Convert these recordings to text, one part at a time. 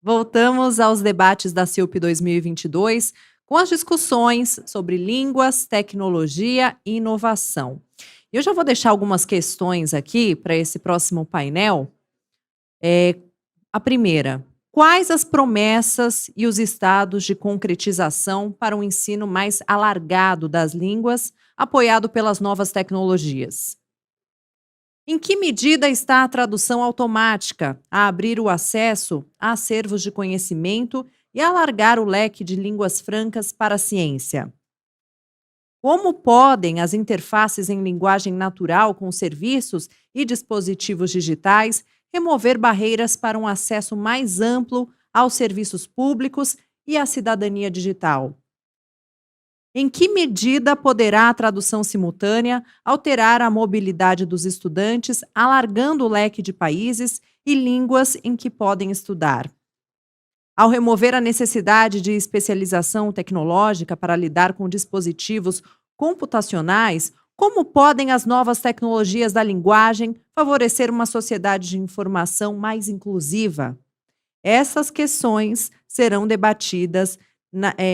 Voltamos aos debates da CILP 2022 com as discussões sobre línguas, tecnologia e inovação. Eu já vou deixar algumas questões aqui para esse próximo painel. A primeira: quais as promessas e os estados de concretização para um ensino mais alargado das línguas, apoiado pelas novas tecnologias? Em que medida está a tradução automática a abrir o acesso a acervos de conhecimento e a alargar o leque de línguas francas para a ciência? Como podem as interfaces em linguagem natural com serviços e dispositivos digitais remover barreiras para um acesso mais amplo aos serviços públicos e à cidadania digital? Em que medida poderá a tradução simultânea alterar a mobilidade dos estudantes, alargando o leque de países e línguas em que podem estudar? Ao remover a necessidade de especialização tecnológica para lidar com dispositivos computacionais, como podem as novas tecnologias da linguagem favorecer uma sociedade de informação mais inclusiva? Essas questões serão debatidas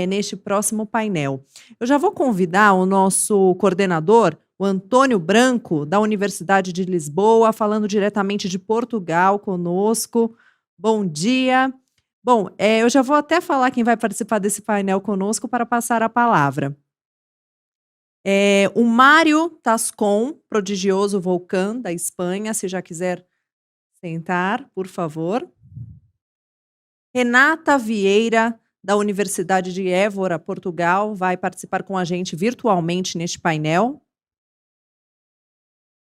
neste próximo painel. Eu já vou convidar o nosso coordenador, o Antônio Branco, da Universidade de Lisboa, falando diretamente de Portugal conosco. Bom dia. Bom, eu já vou até falar quem vai participar desse painel conosco para passar a palavra. O Mário Tascon, prodigioso Volcan, da Espanha, se já quiser sentar, por favor. Renata Vieira, da Universidade de Évora, Portugal, vai participar com a gente virtualmente neste painel.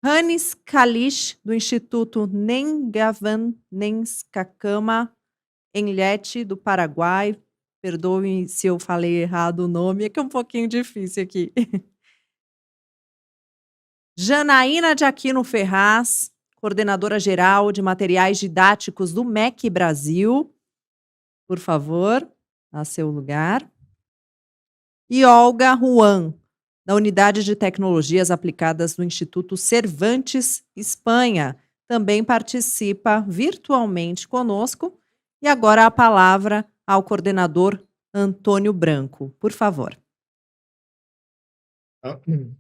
Hannes Kalisch, do Instituto Nengavan Nenskakama, em Lete, do Paraguai. Perdoe se eu falei errado o nome, é que é um pouquinho difícil aqui. Janaína de Aquino Ferraz, coordenadora geral de materiais didáticos do MEC Brasil. Por favor, a seu lugar. E Olga Juan, da Unidade de Tecnologias Aplicadas do Instituto Cervantes, Espanha, também participa virtualmente conosco. E agora a palavra ao coordenador Antônio Branco, por favor.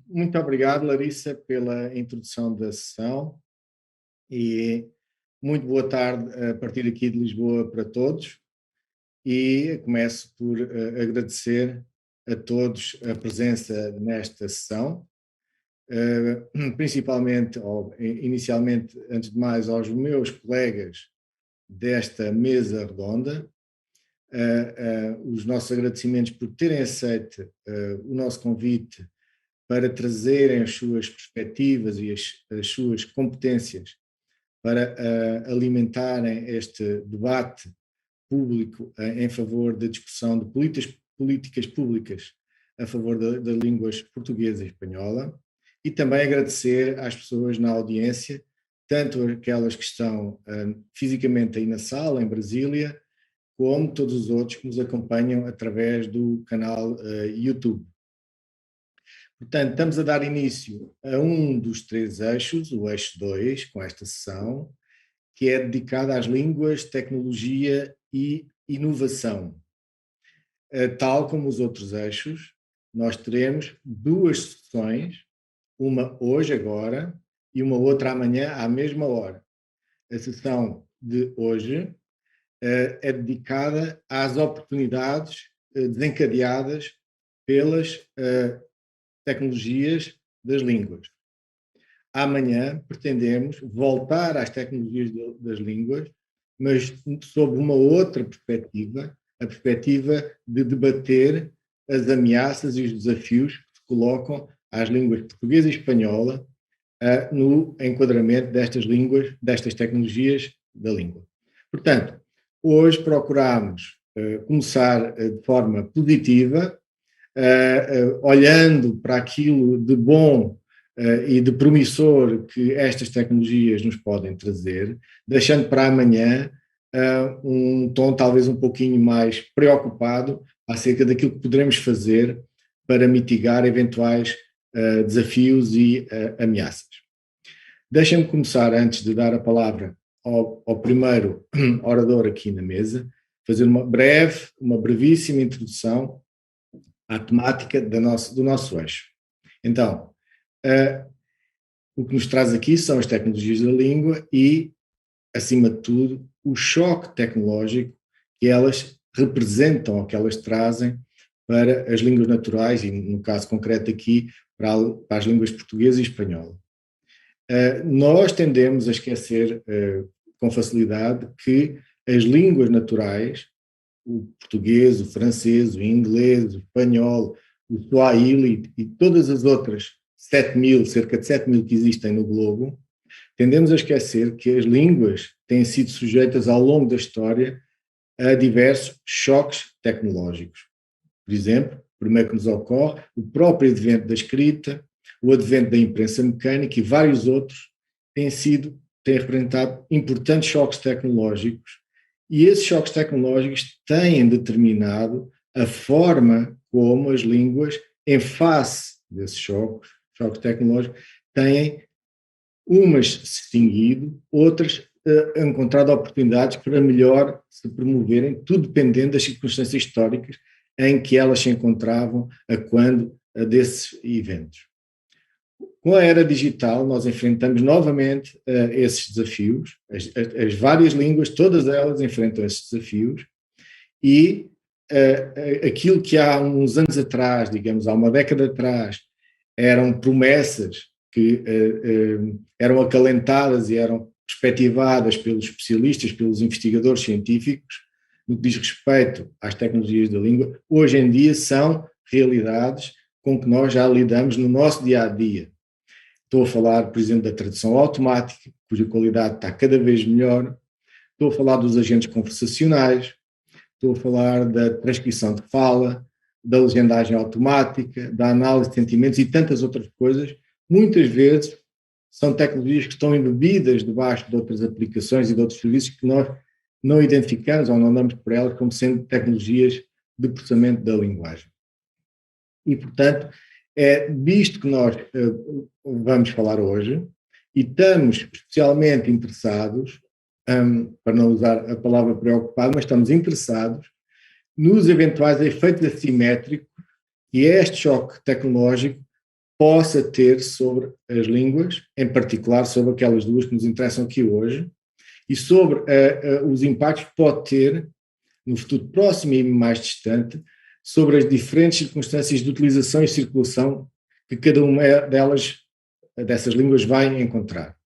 Muito obrigado, Larissa, pela introdução da sessão e muito boa tarde a partir aqui de Lisboa para todos. E começo por agradecer a todos a presença nesta sessão, principalmente, inicialmente, antes de mais, aos meus colegas desta mesa redonda, os nossos agradecimentos por terem aceito o nosso convite para trazerem as suas perspectivas e as suas competências para alimentarem este debate público em favor da discussão de políticas públicas a favor das línguas portuguesa e espanhola, e também agradecer às pessoas na audiência, tanto aquelas que estão fisicamente aí na sala, em Brasília, como todos os outros que nos acompanham através do canal YouTube. Portanto, estamos a dar início a um dos três eixos, o eixo 2, com esta sessão, que é dedicado às línguas, tecnologia e inovação. Tal como os outros eixos, nós teremos duas sessões, uma hoje, agora, e uma outra amanhã, à mesma hora. A sessão de hoje é dedicada às oportunidades desencadeadas pelas tecnologias das línguas. Amanhã pretendemos voltar às tecnologias das línguas, mas sob uma outra perspectiva, a perspectiva de debater as ameaças e os desafios que se colocam às línguas portuguesa e espanhola no enquadramento destas línguas, destas tecnologias da língua. Portanto, hoje procuramos começar de forma positiva, olhando para aquilo de bom e de promissor que estas tecnologias nos podem trazer, deixando para amanhã um tom talvez um pouquinho mais preocupado acerca daquilo que poderemos fazer para mitigar eventuais desafios e ameaças. Deixem-me começar, antes de dar a palavra ao primeiro orador aqui na mesa, fazer uma brevíssima introdução à temática do nosso eixo. Então, o que nos traz aqui são as tecnologias da língua e, acima de tudo, o choque tecnológico que elas representam ou que elas trazem para as línguas naturais e, no caso concreto aqui, para as línguas portuguesa e espanhola. Nós tendemos a esquecer com facilidade que as línguas naturais, o português, o francês, o inglês, o espanhol, o swahili e todas as outras cerca de 7.000 que existem no globo, tendemos a esquecer que as línguas têm sido sujeitas ao longo da história a diversos choques tecnológicos. Por exemplo, o primeiro que nos ocorre, o próprio advento da escrita, o advento da imprensa mecânica e vários outros têm representado importantes choques tecnológicos, e esses choques tecnológicos têm determinado a forma como as línguas, em face desses choques tecnológicos, têm umas se extinguido, outras encontrado oportunidades para melhor se promoverem, tudo dependendo das circunstâncias históricas em que elas se encontravam a quando desses eventos. Com a era digital, nós enfrentamos novamente esses desafios, as várias línguas, todas elas enfrentam esses desafios, e aquilo que há uns anos atrás, digamos, há uma década atrás, eram promessas que eram acalentadas e eram perspectivadas pelos especialistas, pelos investigadores científicos, no que diz respeito às tecnologias da língua, hoje em dia são realidades com que nós já lidamos no nosso dia-a-dia. Estou a falar, por exemplo, da tradução automática, cuja qualidade está cada vez melhor. Estou a falar dos agentes conversacionais. Estou a falar da transcrição de fala, da legendagem automática, da análise de sentimentos e tantas outras coisas. Muitas vezes são tecnologias que estão embebidas debaixo de outras aplicações e de outros serviços que nós não identificamos ou não damos por elas como sendo tecnologias de processamento da linguagem. E, portanto, é disto que nós vamos falar hoje, e estamos especialmente interessados, para não usar a palavra preocupado, mas estamos interessados nos eventuais efeitos assimétricos que este choque tecnológico possa ter sobre as línguas, em particular sobre aquelas duas que nos interessam aqui hoje, e sobre os impactos que pode ter, no futuro próximo e mais distante, sobre as diferentes circunstâncias de utilização e circulação que cada uma dessas línguas vai encontrar.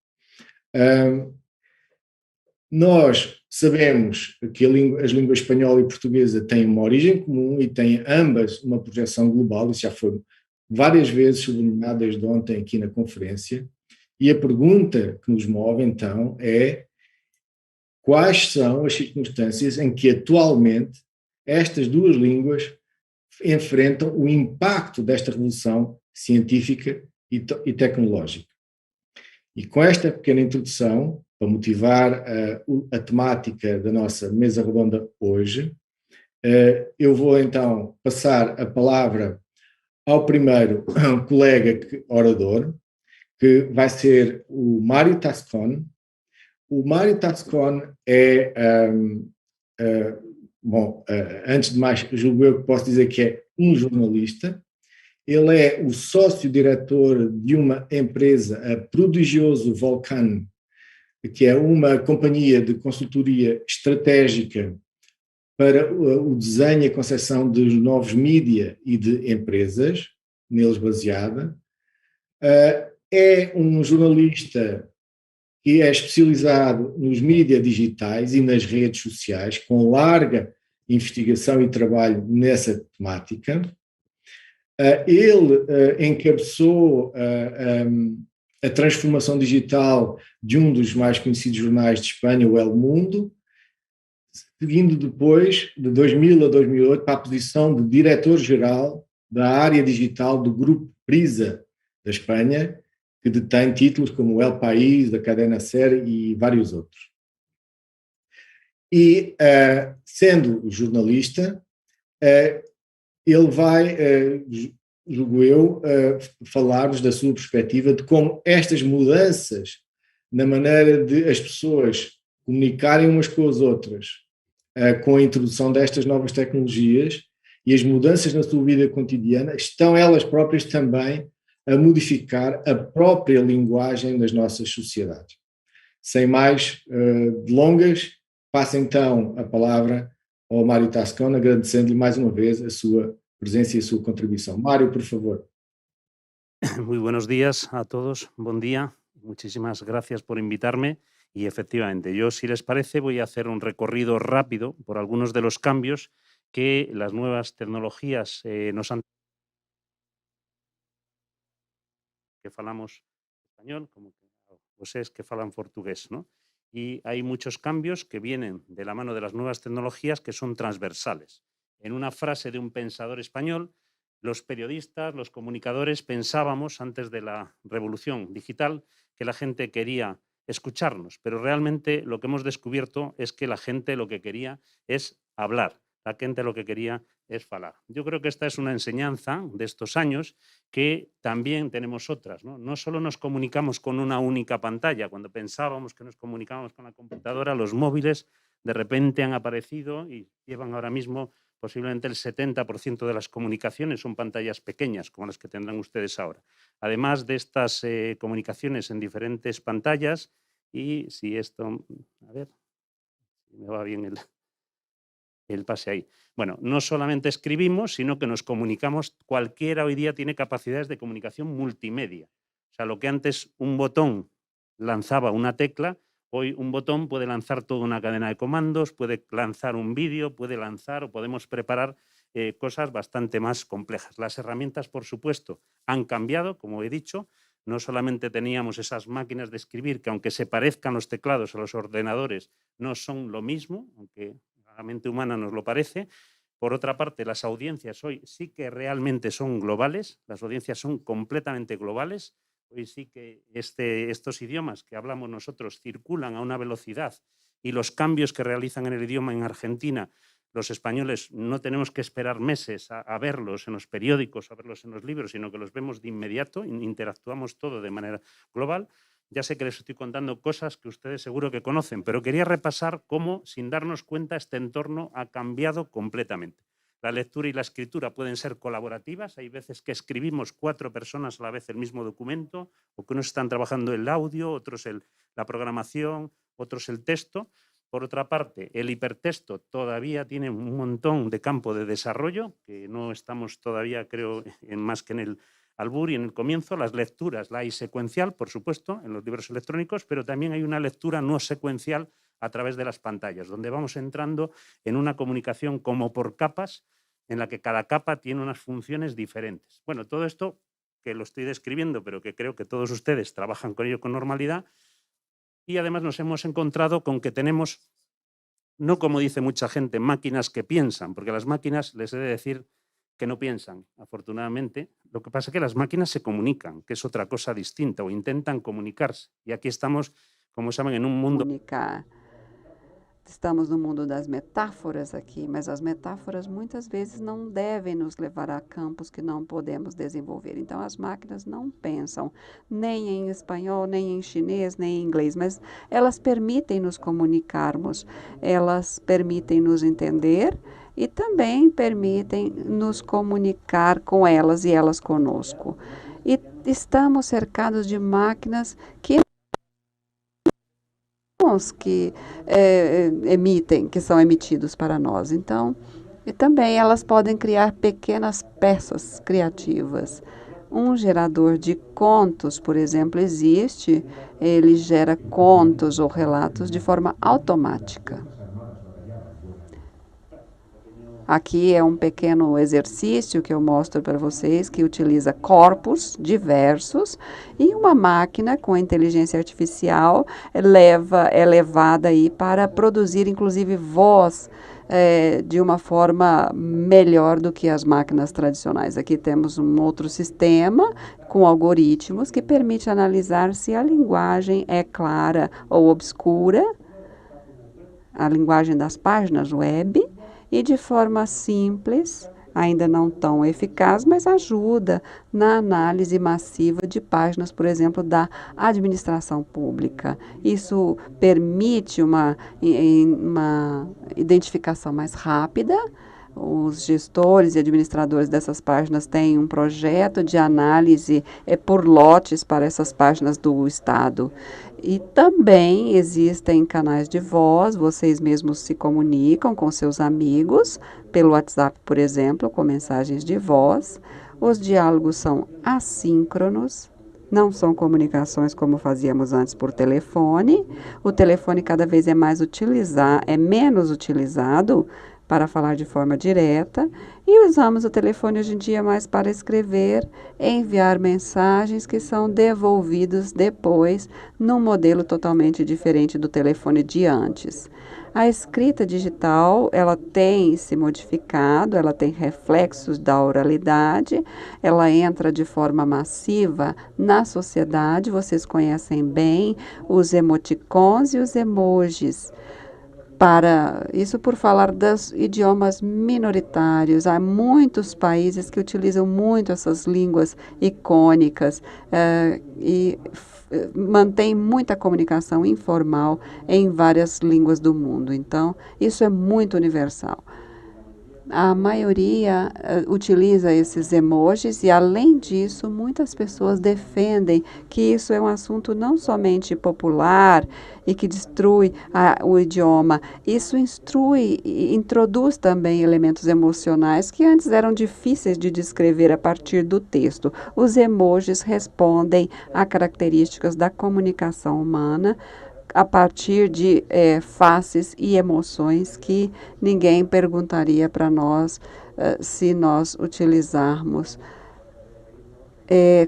Nós sabemos que as línguas espanhola e portuguesa têm uma origem comum e têm ambas uma projeção global, isso já foi várias vezes sublinhado desde ontem aqui na conferência, e a pergunta que nos move então é: quais são as circunstâncias em que atualmente estas duas línguas enfrentam o impacto desta revolução científica e tecnológica? E com esta pequena introdução, para motivar a temática da nossa mesa redonda hoje, eu vou então passar a palavra ao primeiro colega orador, que vai ser o Mário Tascón. O Mário Tascón é, antes de mais, julgo eu que posso dizer que é um jornalista. Ele é o sócio-diretor de uma empresa, a Prodigioso Volcan, que é uma companhia de consultoria estratégica para o desenho e a concepção de novos mídia e de empresas, neles baseada. É um jornalista que é especializado nos mídias digitais e nas redes sociais, com larga investigação e trabalho nessa temática. Ele encabeçou a transformação digital de um dos mais conhecidos jornais de Espanha, o El Mundo, seguindo depois, de 2000 a 2008, para a posição de diretor-geral da área digital do Grupo Prisa da Espanha, que detém títulos como o El País, da Cadena SER e vários outros. E, sendo jornalista, ele vai, julgo eu, falar-nos da sua perspectiva de como estas mudanças na maneira de as pessoas comunicarem umas com as outras, com a introdução destas novas tecnologias e as mudanças na sua vida cotidiana estão elas próprias também a modificar a própria linguagem das nossas sociedades. Sem mais delongas, passo então a palavra ao Mário Tascón, agradecendo-lhe mais uma vez a sua presença e a sua contribución. Mario, por favor. Muy buenos días a todos, buen día, muchísimas gracias por invitarme y efectivamente, yo si les parece voy a hacer un recorrido rápido por algunos de los cambios que las nuevas tecnologías nos han... que falamos español, como que vocês que falan portugués, ¿no? Y hay muchos cambios que vienen de la mano de las nuevas tecnologías que son transversales. En una frase de un pensador español, los periodistas, los comunicadores pensábamos antes de la revolución digital que la gente quería escucharnos, pero realmente lo que hemos descubierto es que la gente lo que quería es hablar, la gente lo que quería es falar. Yo creo que esta es una enseñanza de estos años que también tenemos otras, ¿no? No solo nos comunicamos con una única pantalla, cuando pensábamos que nos comunicábamos con la computadora, los móviles de repente han aparecido y llevan ahora mismo posiblemente el 70% de las comunicaciones son pantallas pequeñas, como las que tendrán ustedes ahora. Además de estas comunicaciones en diferentes pantallas, y si esto, a ver, si me va bien el pase ahí. Bueno, no solamente escribimos, sino que nos comunicamos. Cualquiera hoy día tiene capacidades de comunicación multimedia. O sea, lo que antes un botón lanzaba una tecla, hoy un botón puede lanzar toda una cadena de comandos, puede lanzar un vídeo, puede lanzar o podemos preparar cosas bastante más complejas. Las herramientas, por supuesto, han cambiado, como he dicho. No solamente teníamos esas máquinas de escribir que, aunque se parezcan los teclados a los ordenadores, no son lo mismo, aunque la mente humana nos lo parece. Por otra parte, las audiencias hoy sí que realmente son globales, las audiencias son completamente globales. Hoy sí que estos idiomas que hablamos nosotros circulan a una velocidad y los cambios que realizan en el idioma en Argentina, los españoles no tenemos que esperar meses a verlos en los periódicos, a verlos en los libros, sino que los vemos de inmediato, interactuamos todo de manera global. Ya sé que les estoy contando cosas que ustedes seguro que conocen, pero quería repasar cómo, sin darnos cuenta, este entorno ha cambiado completamente. La lectura y la escritura pueden ser colaborativas. Hay veces que escribimos 4 personas a la vez el mismo documento, o que unos están trabajando el audio, otros la programación, otros el texto. Por otra parte, el hipertexto todavía tiene un montón de campo de desarrollo, que no estamos todavía, creo, más que en el albur y en el comienzo. Las lecturas, la hay secuencial, por supuesto, en los libros electrónicos, pero también hay una lectura no secuencial a través de las pantallas, donde vamos entrando en una comunicación como por capas, en la que cada capa tiene unas funciones diferentes. Bueno, todo esto que lo estoy describiendo, pero que creo que todos ustedes trabajan con ello con normalidad, y además nos hemos encontrado con que tenemos, no como dice mucha gente, máquinas que piensan, porque las máquinas, les he de decir que no piensan, afortunadamente. Lo que pasa es que las máquinas se comunican, que es otra cosa distinta, o intentan comunicarse. Y aquí estamos, como saben, en un mundo... Estamos no mundo das metáforas aqui, mas as metáforas muitas vezes não devem nos levar a campos que não podemos desenvolver. Então, as máquinas não pensam nem em espanhol, nem em chinês, nem em inglês, mas elas permitem nos comunicarmos, elas permitem nos entender e também permitem nos comunicar com elas e elas conosco. E estamos cercados de máquinas que emitem, que são emitidos para nós. Então, e também elas podem criar pequenas peças criativas. Um gerador de contos, por exemplo, existe, ele gera contos ou relatos de forma automática. Aqui é um pequeno exercício que eu mostro para vocês, que utiliza corpos diversos e uma máquina com inteligência artificial é levada aí para produzir, inclusive, voz de uma forma melhor do que as máquinas tradicionais. Aqui temos um outro sistema com algoritmos que permite analisar se a linguagem é clara ou obscura, a linguagem das páginas web, e de forma simples ainda não tão eficaz, mas ajuda na análise massiva de páginas, por exemplo, da administração pública. Isso permite uma identificação mais rápida. Os gestores e administradores dessas páginas têm um projeto de análise por lotes para essas páginas do Estado. E também existem canais de voz, vocês mesmos se comunicam com seus amigos, pelo WhatsApp, por exemplo, com mensagens de voz. Os diálogos são assíncronos, não são comunicações como fazíamos antes por telefone. O telefone cada vez é menos utilizado para falar de forma direta, e usamos o telefone hoje em dia mais para escrever e enviar mensagens que são devolvidos depois num modelo totalmente diferente do telefone de antes. A escrita digital, ela tem se modificado, ela tem reflexos da oralidade, ela entra de forma massiva na sociedade, vocês conhecem bem os emoticons e os emojis. Isso por falar dos idiomas minoritários. Há muitos países que utilizam muito essas línguas icônicas e mantém muita comunicação informal em várias línguas do mundo. Então, isso é muito universal. A maioria utiliza esses emojis e, além disso, muitas pessoas defendem que isso é um assunto não somente popular e que destrui o idioma. Isso introduz também elementos emocionais que antes eram difíceis de descrever a partir do texto. Os emojis respondem a características da comunicação humana a partir de faces e emoções que ninguém perguntaria para nós se nós utilizarmos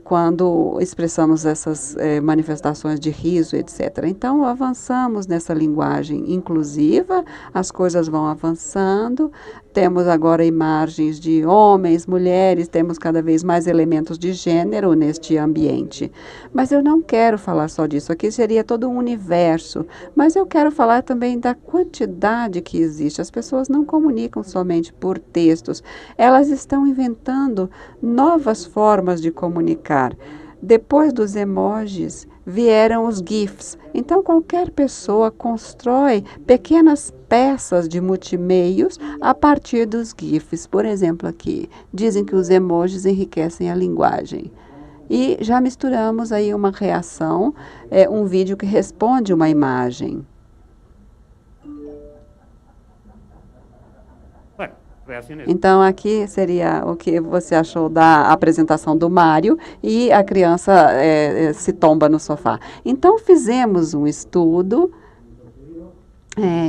quando expressamos essas manifestações de riso, etc. Então, avançamos nessa linguagem inclusiva, as coisas vão avançando, temos agora imagens de homens, mulheres, temos cada vez mais elementos de gênero neste ambiente. Mas eu não quero falar só disso, aqui seria todo um universo, mas eu quero falar também da quantidade que existe. As pessoas não comunicam somente por textos, elas estão inventando novas formas de comunicar. Depois dos emojis, vieram os GIFs. Então, qualquer pessoa constrói pequenas peças de multimeios a partir dos GIFs. Por exemplo, aqui, dizem que os emojis enriquecem a linguagem. E já misturamos aí uma reação, um vídeo que responde uma imagem. Então, aqui seria o que você achou da apresentação do Mário e a criança se tomba no sofá. Então, fizemos um estudo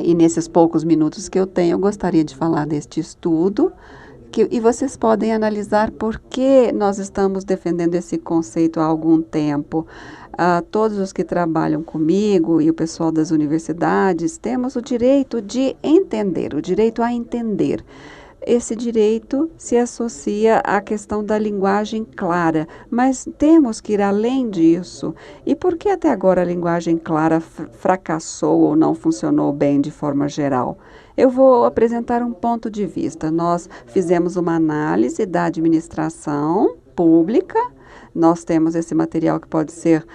e nesses poucos minutos que eu tenho, eu gostaria de falar deste estudo e vocês podem analisar por que nós estamos defendendo esse conceito há algum tempo. Todos os que trabalham comigo e o pessoal das universidades temos o direito de entender, o direito a entender. Esse direito se associa à questão da linguagem clara, mas temos que ir além disso. E por que até agora a linguagem clara fracassou ou não funcionou bem de forma geral? Eu vou apresentar um ponto de vista. Nós fizemos uma análise da administração pública. Nós temos esse material que pode ser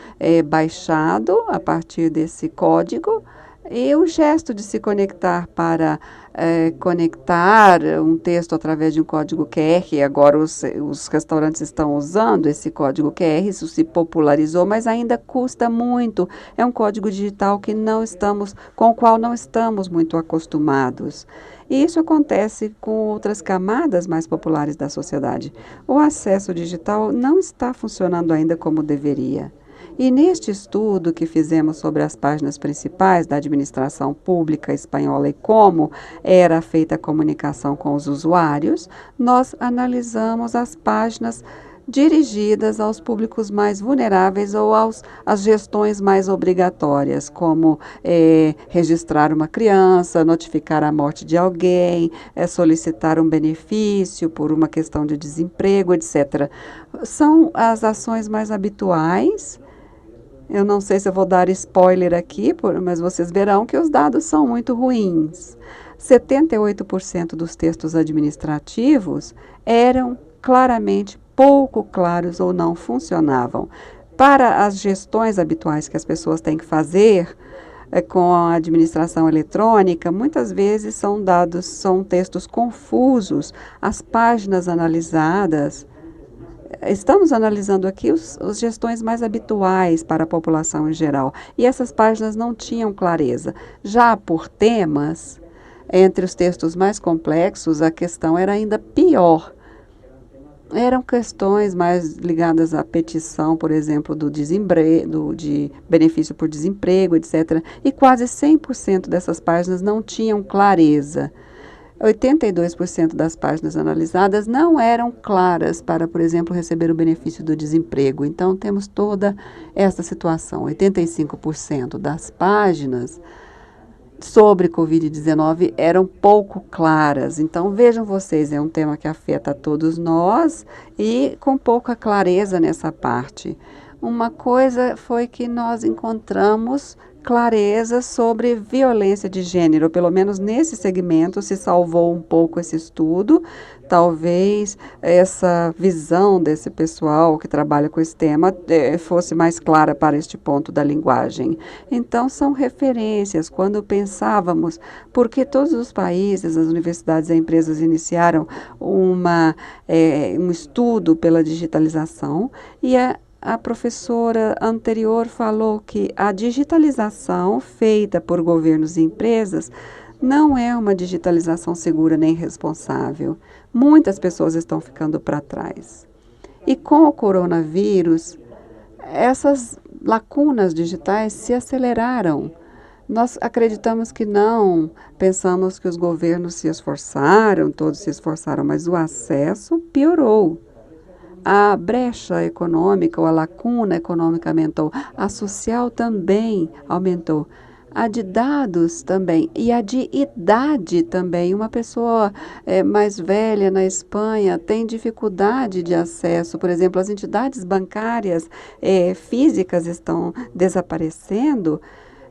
baixado a partir desse código. E o gesto de se conectar para conectar um texto através de um código QR, e agora os restaurantes estão usando esse código QR, isso se popularizou, mas ainda custa muito. É um código digital com o qual não estamos muito acostumados. E isso acontece com outras camadas mais populares da sociedade. O acesso digital não está funcionando ainda como deveria. E neste estudo que fizemos sobre as páginas principais da administração pública espanhola e como era feita a comunicação com os usuários, nós analisamos as páginas dirigidas aos públicos mais vulneráveis ou às gestões mais obrigatórias, como registrar uma criança, notificar a morte de alguém, solicitar um benefício por uma questão de desemprego, etc. São as ações mais habituais. Eu não sei se eu vou dar spoiler aqui, mas vocês verão que os dados são muito ruins. 78% dos textos administrativos eram claramente pouco claros ou não funcionavam. Para as gestões habituais que as pessoas têm que fazer com a administração eletrônica, muitas vezes são textos confusos, as páginas analisadas. Estamos analisando aqui as gestões mais habituais para a população em geral, e essas páginas não tinham clareza. Já por temas, entre os textos mais complexos, a questão era ainda pior. Eram questões mais ligadas à petição, por exemplo, de benefício por desemprego, etc. E quase 100% dessas páginas não tinham clareza. 82% das páginas analisadas não eram claras para, por exemplo, receber o benefício do desemprego. Então, temos toda essa situação. 85% das páginas sobre Covid-19 eram pouco claras. Então, vejam vocês, é um tema que afeta a todos nós e com pouca clareza nessa parte. Uma coisa foi que nós encontramos clareza sobre violência de gênero, pelo menos nesse segmento se salvou um pouco esse estudo. Talvez essa visão desse pessoal que trabalha com esse tema fosse mais clara para este ponto da linguagem. Então, são referências. Quando pensávamos, porque todos os países, as universidades e empresas iniciaram um estudo pela digitalização, e a professora anterior falou que a digitalização feita por governos e empresas não é uma digitalização segura nem responsável. Muitas pessoas estão ficando para trás. E com o coronavírus, essas lacunas digitais se aceleraram. Nós acreditamos que não, pensamos que os governos se esforçaram, todos se esforçaram, mas o acesso piorou. A brecha econômica ou a lacuna econômica aumentou, a social também aumentou, a de dados também e a de idade também. Uma pessoa mais velha na Espanha tem dificuldade de acesso, por exemplo, as entidades bancárias físicas estão desaparecendo,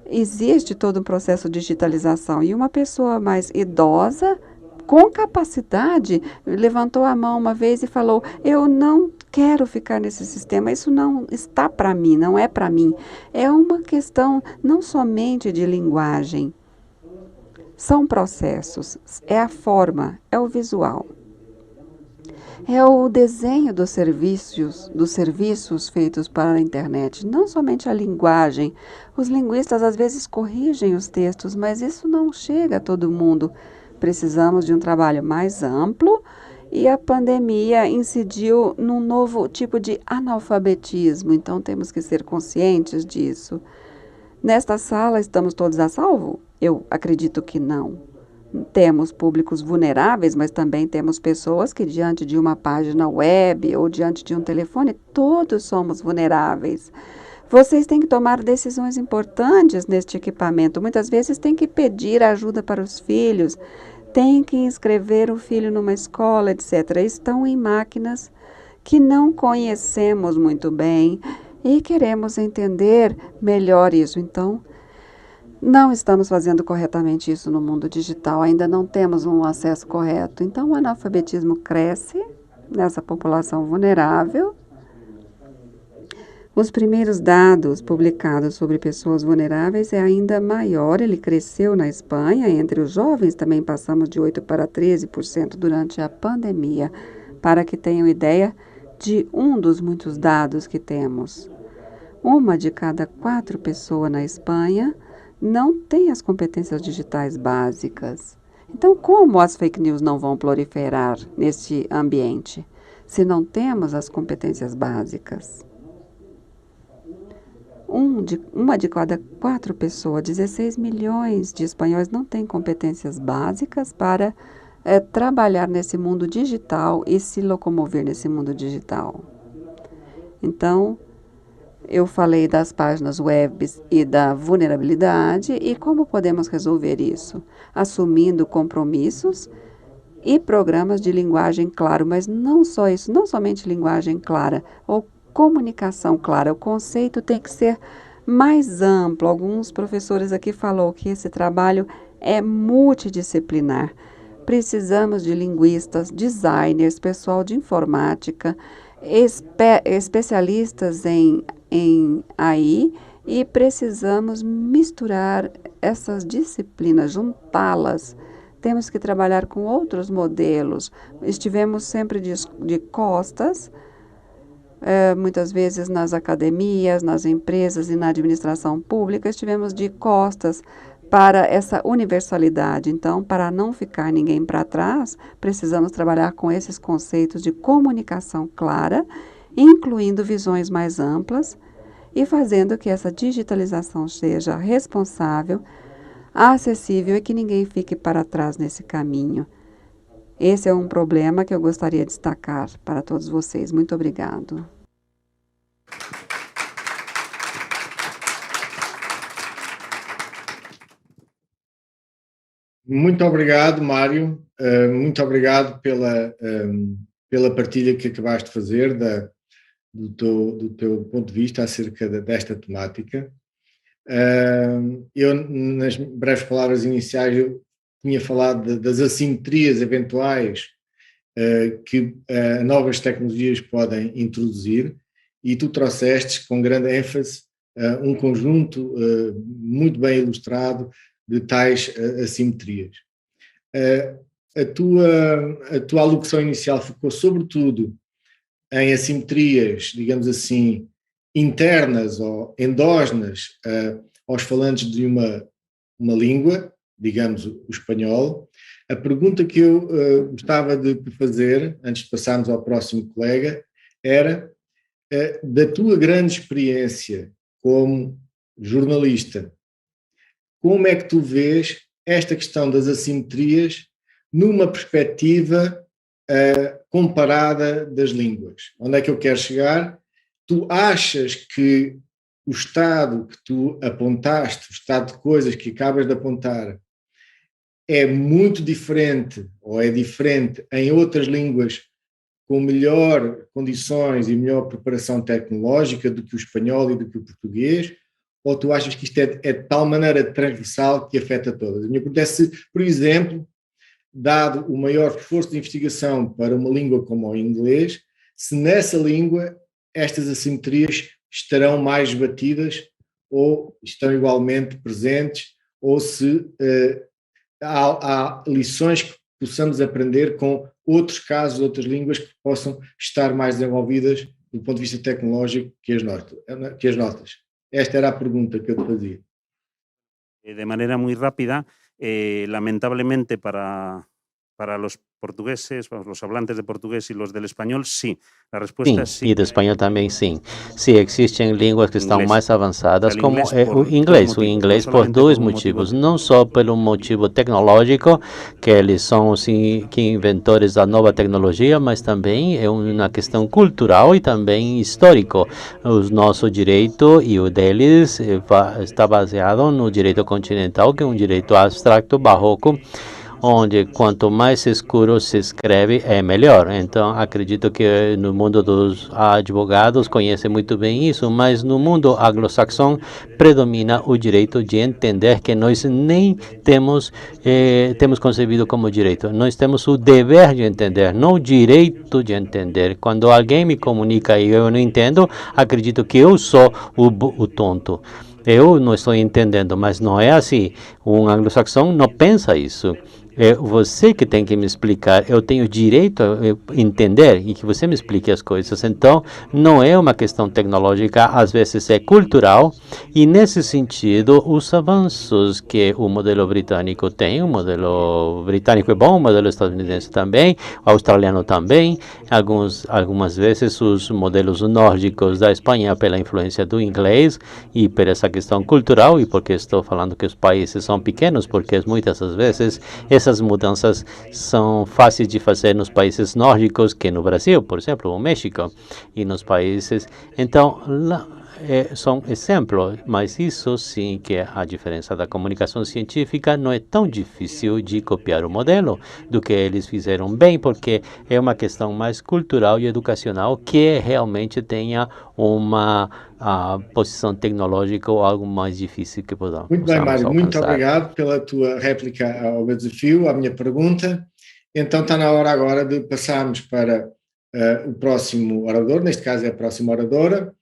existe todo um processo de digitalização e uma pessoa mais idosa com capacidade, levantou a mão uma vez e falou: eu não quero ficar nesse sistema, isso não está para mim, não é para mim. É uma questão não somente de linguagem, são processos, é a forma, é o visual. É o desenho dos serviços feitos para a internet, não somente a linguagem. Os linguistas às vezes corrigem os textos, mas isso não chega a todo mundo. Precisamos de um trabalho mais amplo e a pandemia incidiu num novo tipo de analfabetismo, então temos que ser conscientes disso. Nesta sala, estamos todos a salvo? Eu acredito que não. Temos públicos vulneráveis, mas também temos pessoas que, diante de uma página web ou diante de um telefone, todos somos vulneráveis. Vocês têm que tomar decisões importantes neste equipamento. Muitas vezes têm que pedir ajuda para os filhos, têm que inscrever o filho numa escola, etc. Estão em máquinas que não conhecemos muito bem e queremos entender melhor isso. Então, não estamos fazendo corretamente isso no mundo digital, ainda não temos um acesso correto. Então, o analfabetismo cresce nessa população vulnerável. Os primeiros dados publicados sobre pessoas vulneráveis é ainda maior, ele cresceu na Espanha. Entre os jovens também passamos de 8% para 13% durante a pandemia, para que tenham ideia de um dos muitos dados que temos. 1 de cada 4 pessoas na Espanha não tem as competências digitais básicas. Então, como as fake news não vão proliferar neste ambiente, se não temos as competências básicas? 1 de cada 4 pessoas, 16 milhões de espanhóis não têm competências básicas para trabalhar nesse mundo digital e se locomover nesse mundo digital. Então, eu falei das páginas web e da vulnerabilidade e como podemos resolver isso? Assumindo compromissos e programas de linguagem clara, mas não só isso, não somente linguagem clara, ou comunicação clara. O conceito tem que ser mais amplo. Alguns professores aqui falaram que esse trabalho é multidisciplinar. Precisamos de linguistas, designers, pessoal de informática, especialistas em AI, e precisamos misturar essas disciplinas, juntá-las. Temos que trabalhar com outros modelos. Estivemos sempre de costas, muitas vezes nas academias, nas empresas e na administração pública, estivemos de costas para essa universalidade. Então, para não ficar ninguém para trás, precisamos trabalhar com esses conceitos de comunicação clara, incluindo visões mais amplas e fazendo que essa digitalização seja responsável, acessível e que ninguém fique para trás nesse caminho. Esse é um problema que eu gostaria de destacar para todos vocês. Muito obrigado. Muito obrigado, Mário. Muito obrigado pela partilha que acabaste de fazer do teu ponto de vista acerca desta temática. Eu, nas breves palavras iniciais, eu tinha falado das assimetrias eventuais que novas tecnologias podem introduzir, e tu trouxeste com grande ênfase um conjunto muito bem ilustrado de tais assimetrias. A tua alocução inicial focou sobretudo em assimetrias, digamos assim, internas ou endógenas aos falantes de uma língua, digamos o espanhol. A pergunta que eu gostava de te fazer, antes de passarmos ao próximo colega, era da tua grande experiência como jornalista, como é que tu vês esta questão das assimetrias numa perspectiva comparada das línguas? Onde é que eu quero chegar? Tu achas que o estado que tu apontaste, o estado de coisas que acabas de apontar, é muito diferente ou é diferente em outras línguas com melhor condições e melhor preparação tecnológica do que o espanhol e do que o português? Ou tu achas que isto é de tal maneira transversal que afeta todas? A minha pergunta é se, por exemplo, dado o maior esforço de investigação para uma língua como o inglês, se nessa língua estas assimetrias estarão mais batidas ou estão igualmente presentes, ou se há lições que possamos aprender com outros casos, outras línguas que possam estar mais desenvolvidas do ponto de vista tecnológico que as notas. Esta era a pergunta que eu te fazia. De manera muy rápida, lamentablemente para los portugueses, los hablantes de portugués y los del español, sí. La respuesta es sí. E do espanhol também sim. Se existem línguas que estão mais avançadas, como o inglês. O inglês por dois motivos. Não só pelo motivo tecnológico, que eles são que inventores da nova tecnologia, mas também é uma questão cultural e também histórico. O nosso direito e o deles está baseado no direito continental, que é um direito abstracto, barroco, onde quanto mais escuro se escreve, é melhor. Então, acredito que no mundo dos advogados conhecem muito bem isso, mas no mundo anglo-saxão predomina o direito de entender, que nós nem temos concebido como direito. Nós temos o dever de entender, não o direito de entender. Quando alguém me comunica e eu não entendo, acredito que eu sou o tonto. Eu não estou entendendo, mas não é assim. Um anglo-saxão não pensa isso. É você que tem que me explicar. Eu tenho direito a entender e que você me explique as coisas. Então, não é uma questão tecnológica, às vezes é cultural. E, nesse sentido, os avanços que o modelo britânico tem, o modelo britânico é bom, o modelo estadunidense também, o australiano também, algumas vezes os modelos nórdicos da Espanha pela influência do inglês e por essa questão cultural, e porque estou falando que os países são pequenos, porque muitas das vezes essas mudanças são fáceis de fazer nos países nórdicos que no Brasil, por exemplo, o México, e nos países. Então, são exemplos, mas isso sim que é a diferença da comunicação científica. Não é tão difícil de copiar o modelo do que eles fizeram bem, porque é uma questão mais cultural e educacional que realmente tenha uma posição tecnológica ou algo mais difícil que possamos Muito bem, Mário, muito alcançar. obrigado pela tua réplica ao meu desafio, à minha pergunta. Então está na hora agora de passarmos para o próximo orador, neste caso é a próxima oradora,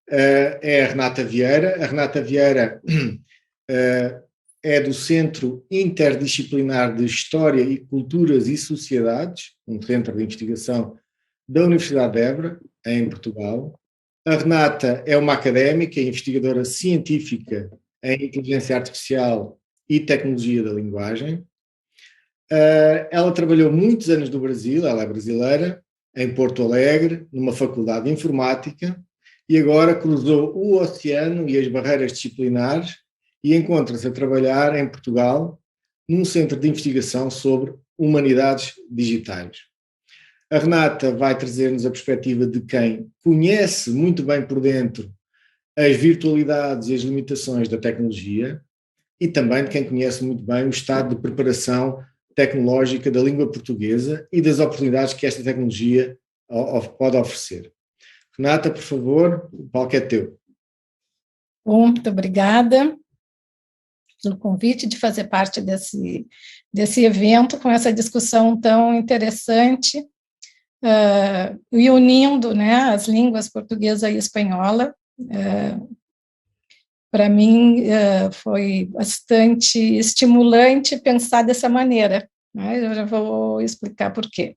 é a Renata Vieira. A Renata Vieira é do Centro Interdisciplinar de História e Culturas e Sociedades, um centro de investigação da Universidade de Évora, em Portugal. A Renata é uma académica e investigadora científica em inteligência artificial e tecnologia da linguagem. Ela trabalhou muitos anos no Brasil, ela é brasileira, em Porto Alegre, numa faculdade de informática, e agora cruzou o oceano e as barreiras disciplinares e encontra-se a trabalhar em Portugal, num centro de investigação sobre humanidades digitais. A Renata vai trazer-nos a perspectiva de quem conhece muito bem por dentro as virtualidades e as limitações da tecnologia e também de quem conhece muito bem o estado de preparação tecnológica da língua portuguesa e das oportunidades que esta tecnologia pode oferecer. Renata, por favor, o palco é teu. Bom, muito obrigada pelo convite de fazer parte desse evento com essa discussão tão interessante e unindo, né, as línguas portuguesa e espanhola. Para mim, foi bastante estimulante pensar dessa maneira, né? Eu já vou explicar por quê.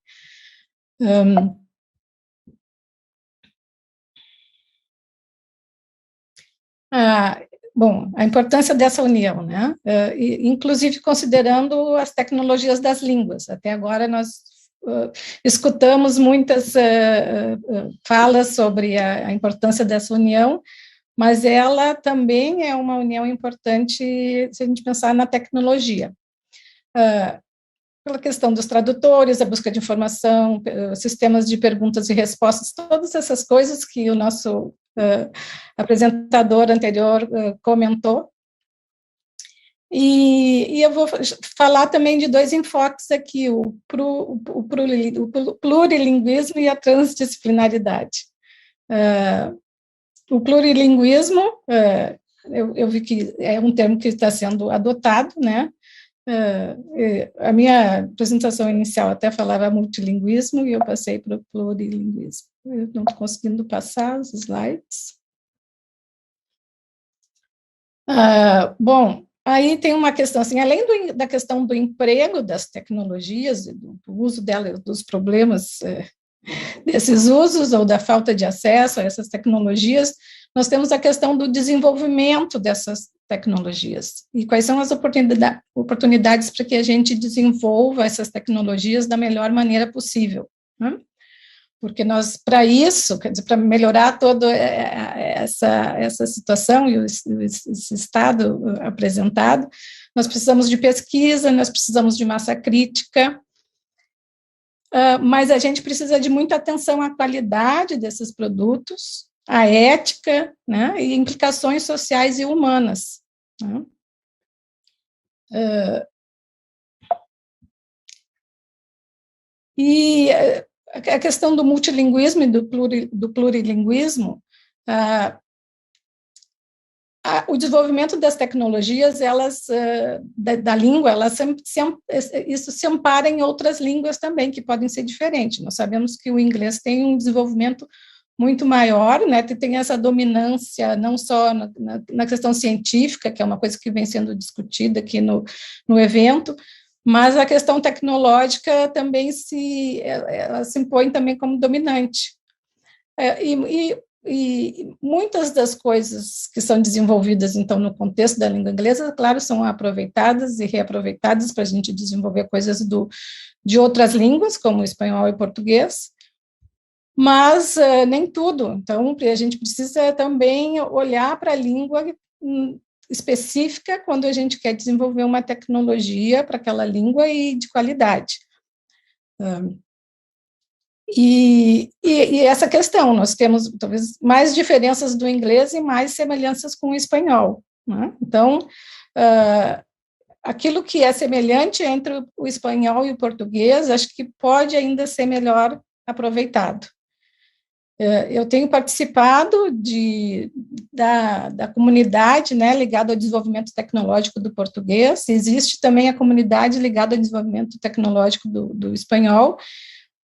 Bom, a importância dessa união, né? Inclusive considerando as tecnologias das línguas. Até agora nós escutamos muitas falas sobre a importância dessa união, mas ela também é uma união importante se a gente pensar na tecnologia. Pela questão dos tradutores, a busca de informação, sistemas de perguntas e respostas, todas essas coisas que o nosso apresentador anterior comentou. E eu vou falar também de dois enfoques aqui, o plurilinguismo e a transdisciplinaridade. O plurilinguismo, eu vi que é um termo que está sendo adotado, né? A minha apresentação inicial até falava multilinguismo e eu passei para o plurilinguismo. Eu não estou conseguindo passar os slides. Bom, aí tem uma questão, assim, além da questão do emprego das tecnologias, do uso delas, dos problemas desses usos ou da falta de acesso a essas tecnologias, nós temos a questão do desenvolvimento dessas tecnologias e quais são as oportunidades para que a gente desenvolva essas tecnologias da melhor maneira possível, né? Porque nós, para isso, quer dizer, para melhorar toda essa situação e esse estado apresentado, nós precisamos de pesquisa, nós precisamos de massa crítica, mas a gente precisa de muita atenção à qualidade desses produtos, à ética, né, e implicações sociais e humanas, né? E a questão do multilinguismo e do plurilinguismo, o desenvolvimento das tecnologias, elas, da língua, isso se ampara em outras línguas também, que podem ser diferentes. Nós sabemos que o inglês tem um desenvolvimento muito maior, né, tem essa dominância não só na questão científica, que é uma coisa que vem sendo discutida aqui no evento, mas a questão tecnológica também ela se impõe também como dominante. E muitas das coisas que são desenvolvidas, então, no contexto da língua inglesa, claro, são aproveitadas e reaproveitadas para a gente desenvolver coisas de outras línguas, como espanhol e português, mas nem tudo. Então, a gente precisa também olhar para a língua específica quando a gente quer desenvolver uma tecnologia para aquela língua e de qualidade. E essa questão, nós temos talvez mais diferenças do inglês e mais semelhanças com o espanhol, né? Então, aquilo que é semelhante entre o espanhol e o português, acho que pode ainda ser melhor aproveitado. Eu tenho participado da comunidade, né, ligada ao desenvolvimento tecnológico do português. Existe também a comunidade ligada ao desenvolvimento tecnológico do espanhol,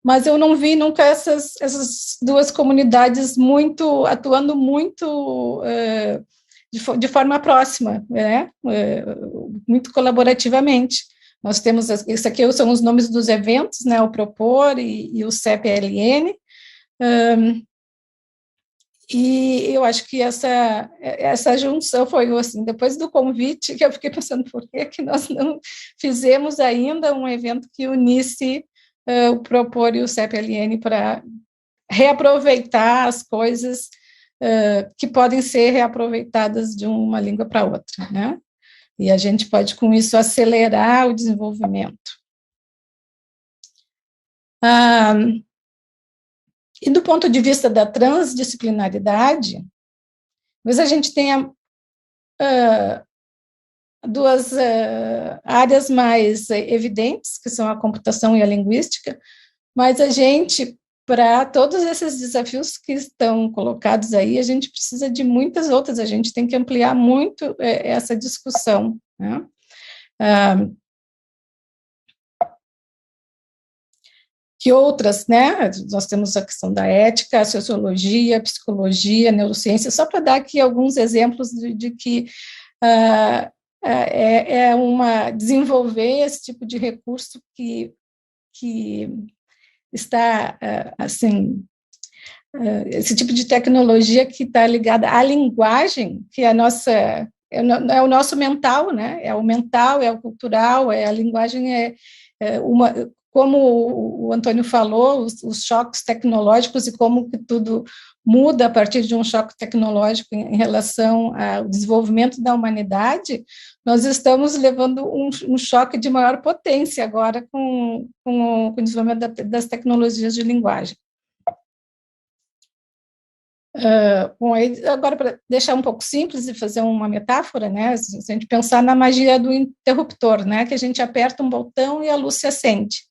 mas eu não vi nunca essas duas comunidades atuando muito de forma próxima, né, muito colaborativamente. Nós temos, isso aqui são os nomes dos eventos, né, o Propor e o CEPLN, e eu acho que essa junção foi, assim, depois do convite, que eu fiquei pensando por que nós não fizemos ainda um evento que unisse o Propor e o CEPLN para reaproveitar as coisas que podem ser reaproveitadas de uma língua para outra, né? E a gente pode, com isso, acelerar o desenvolvimento. E do ponto de vista da transdisciplinaridade, talvez a gente tenha duas áreas mais evidentes, que são a computação e a linguística, mas a gente, para todos esses desafios que estão colocados aí, a gente precisa de muitas outras, a gente tem que ampliar muito essa discussão, né? Que outras, né? Nós temos a questão da ética, a sociologia, a psicologia, a neurociência, só para dar aqui alguns exemplos de que desenvolver esse tipo de recurso que está, assim, esse tipo de tecnologia que está ligada à linguagem, que é o nosso mental, né? É o mental, é o cultural, a linguagem como o Antônio falou, os choques tecnológicos e como que tudo muda a partir de um choque tecnológico em relação ao desenvolvimento da humanidade, nós estamos levando um choque de maior potência agora com o desenvolvimento das tecnologias de linguagem. Bom, aí, agora, para deixar um pouco simples e fazer uma metáfora, né, se a gente pensar na magia do interruptor, né, que a gente aperta um botão e a luz se acende.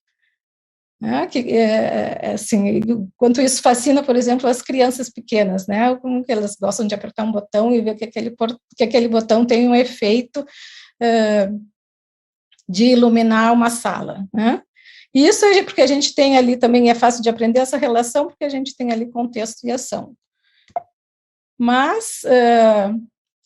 Assim, quanto isso fascina, por exemplo, as crianças pequenas, né, como que elas gostam de apertar um botão e ver que aquele botão tem um efeito de iluminar uma sala, né? E isso é porque a gente tem ali, também é fácil de aprender essa relação, porque a gente tem ali contexto e ação. Mas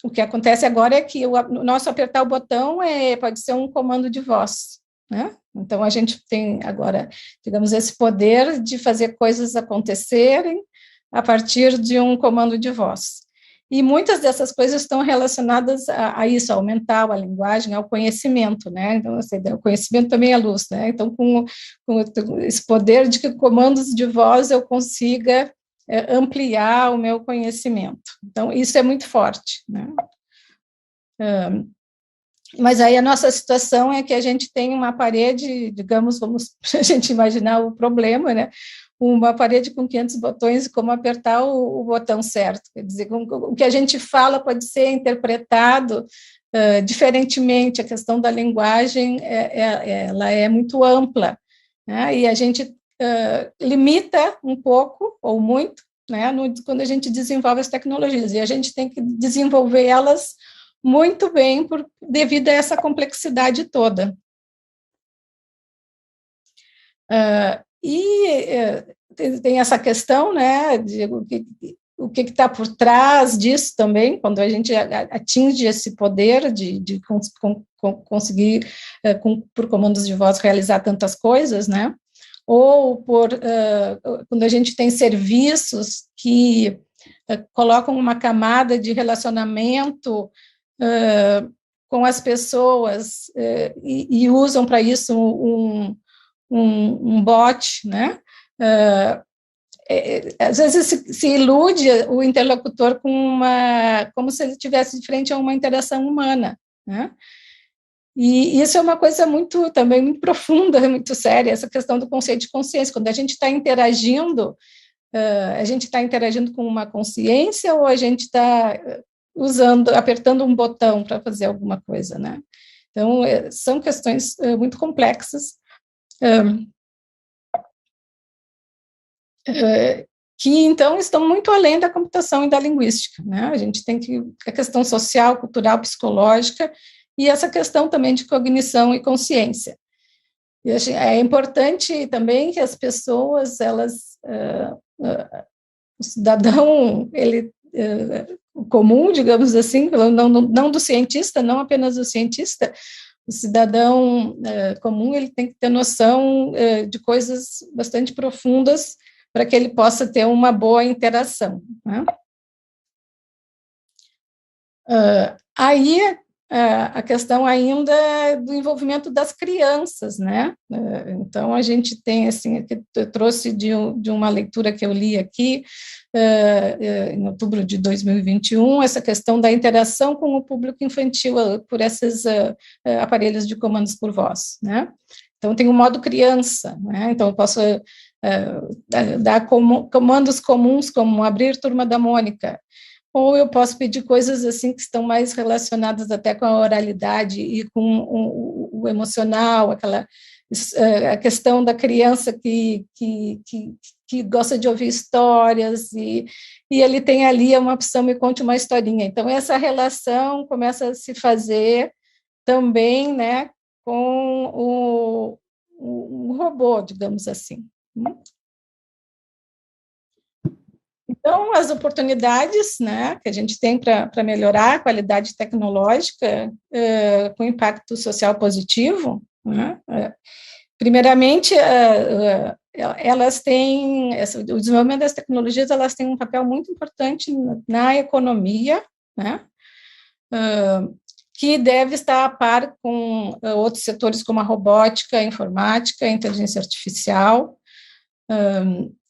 o que acontece agora é que o nosso apertar o botão pode ser um comando de voz, né? Então, a gente tem agora, digamos, esse poder de fazer coisas acontecerem a partir de um comando de voz. E muitas dessas coisas estão relacionadas a isso, ao mental, à linguagem, ao conhecimento, né? Então, assim, o conhecimento também é luz, né? Então, com esse poder de que comandos de voz eu consiga ampliar o meu conhecimento. Então, isso é muito forte, né? Mas aí a nossa situação é que a gente tem uma parede, digamos, vamos a gente imaginar o problema, né? Uma parede com 500 botões e como apertar o botão certo. Quer dizer, o que a gente fala pode ser interpretado diferentemente. A questão da linguagem ela é muito ampla, né? E a gente limita um pouco ou muito, né? Quando a gente desenvolve as tecnologias, e a gente tem que desenvolver elas muito bem devido a essa complexidade toda. Tem essa questão, né, de o que está por trás disso também, quando a gente atinge esse poder de conseguir, por comandos de voz, realizar tantas coisas, né, ou quando a gente tem serviços que colocam uma camada de relacionamento com as pessoas e usam para isso um bot, né? Às vezes se ilude o interlocutor como se ele estivesse de frente a uma interação humana, né? E isso é uma coisa também muito profunda, muito séria, essa questão do conceito de consciência. Quando a gente está interagindo com uma consciência ou a gente está apertando um botão para fazer alguma coisa, né? Então, são questões muito complexas, que, então, estão muito além da computação e da linguística, né? A gente tem a questão social, cultural, psicológica, e essa questão também de cognição e consciência. E é importante também que as pessoas, o cidadão, comum, digamos assim, não do cientista, não apenas do cientista, o cidadão comum, ele tem que ter noção de coisas bastante profundas para que ele possa ter uma boa interação, né? Aí, a questão ainda do envolvimento das crianças, né? Então, a gente tem, assim, eu trouxe de uma leitura que eu li aqui, em outubro de 2021, essa questão da interação com o público infantil por esses aparelhos de comandos por voz, né? Então, tem o modo criança, né? Então, eu posso dar comandos comuns, como abrir turma da Mônica, ou eu posso pedir coisas assim que estão mais relacionadas até com a oralidade e com o emocional, a questão da criança que gosta de ouvir histórias, e ele tem ali uma opção, me conte uma historinha. Então, essa relação começa a se fazer também, né, com o robô, digamos assim. Então, as oportunidades, né, que a gente tem para melhorar a qualidade tecnológica com impacto social positivo, né, primeiramente, elas têm, o desenvolvimento das tecnologias, elas têm um papel muito importante na economia, né, que deve estar a par com outros setores como a robótica, a informática, a inteligência artificial.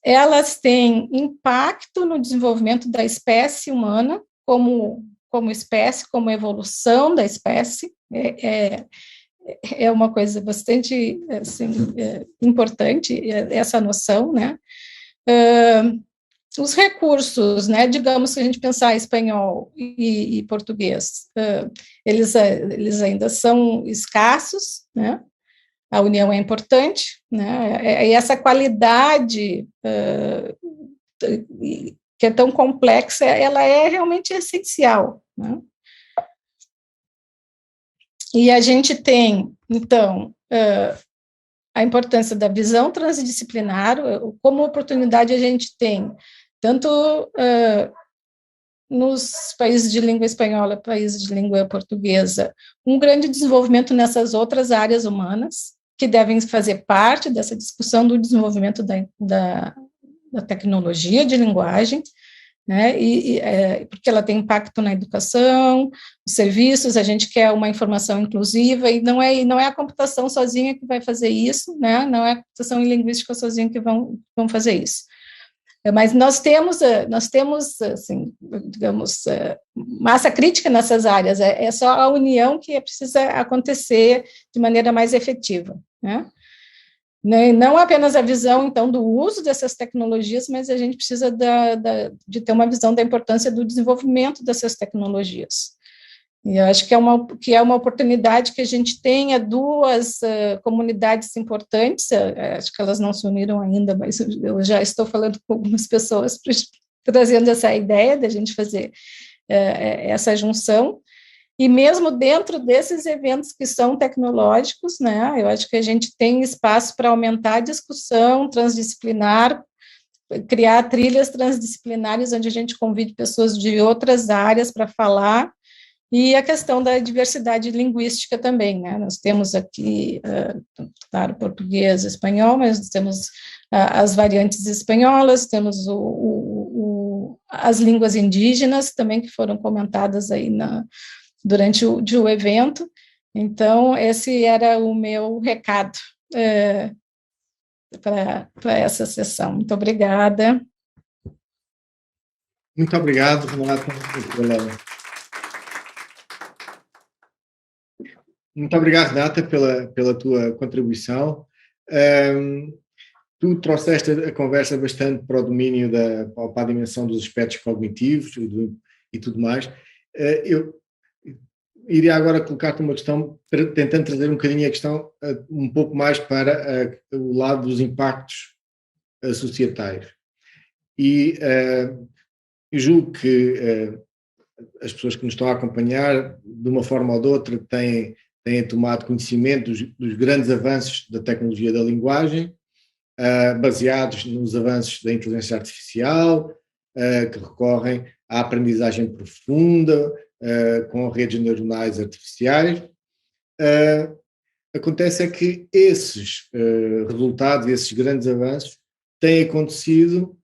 Elas têm impacto no desenvolvimento da espécie humana, como espécie, como evolução da espécie, é uma coisa bastante, assim, importante, essa noção, né? Os recursos, né, digamos que a gente pensar espanhol e português, eles ainda são escassos, né? A união é importante, né? E essa qualidade que é tão complexa, ela é realmente essencial, né? E a gente tem, então, a importância da visão transdisciplinar, como oportunidade a gente tem, tanto nos países de língua espanhola, países de língua portuguesa, um grande desenvolvimento nessas outras áreas humanas, que devem fazer parte dessa discussão do desenvolvimento da tecnologia de linguagem, né, porque ela tem impacto na educação, os serviços, a gente quer uma informação inclusiva, e não é a computação sozinha que vai fazer isso, né, não é a computação e linguística sozinha que vão fazer isso. Mas nós temos assim, digamos, massa crítica nessas áreas, é só a união que precisa acontecer de maneira mais efetiva, né? Não apenas a visão, então, do uso dessas tecnologias, mas a gente precisa de ter uma visão da importância do desenvolvimento dessas tecnologias. E eu acho que é uma oportunidade que a gente tenha duas comunidades importantes, acho que elas não se uniram ainda, mas eu já estou falando com algumas pessoas, trazendo essa ideia de a gente fazer essa junção, e mesmo dentro desses eventos que são tecnológicos, né, eu acho que a gente tem espaço para aumentar a discussão transdisciplinar, criar trilhas transdisciplinares onde a gente convide pessoas de outras áreas para falar, e a questão da diversidade linguística também, né, nós temos aqui, claro, português e espanhol, mas nós temos as variantes espanholas, temos as línguas indígenas também, que foram comentadas aí durante o evento. Então, esse era o meu recado para essa sessão. Muito obrigada. Muito obrigado, Renata, Muito obrigado, Renata, pela tua contribuição. Tu trouxeste a conversa bastante para o domínio, para a dimensão dos aspectos cognitivos e tudo mais. Eu iria agora colocar-te uma questão, tentando trazer um bocadinho a questão um pouco mais para o lado dos impactos societais. E eu julgo que as pessoas que nos estão a acompanhar, de uma forma ou de outra, têm tomado conhecimento dos grandes avanços da tecnologia da linguagem, baseados nos avanços da inteligência artificial, que recorrem à aprendizagem profunda, com redes neuronais artificiais. Acontece é que esses resultados, esses grandes avanços, têm acontecido,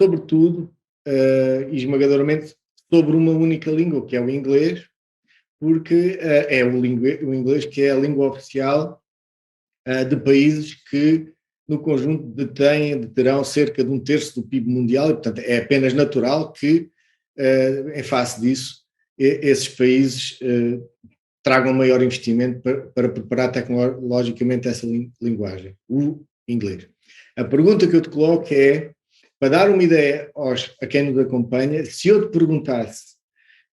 sobretudo, e esmagadoramente, sobre uma única língua, que é o inglês, porque é o inglês que é a língua oficial de países que, no conjunto, deterão cerca de 1/3 do PIB mundial, e, portanto, é apenas natural que, em face disso, esses países tragam maior investimento para preparar tecnologicamente essa linguagem, o inglês. A pergunta que eu te coloco é, para dar uma ideia a quem nos acompanha, se eu te perguntasse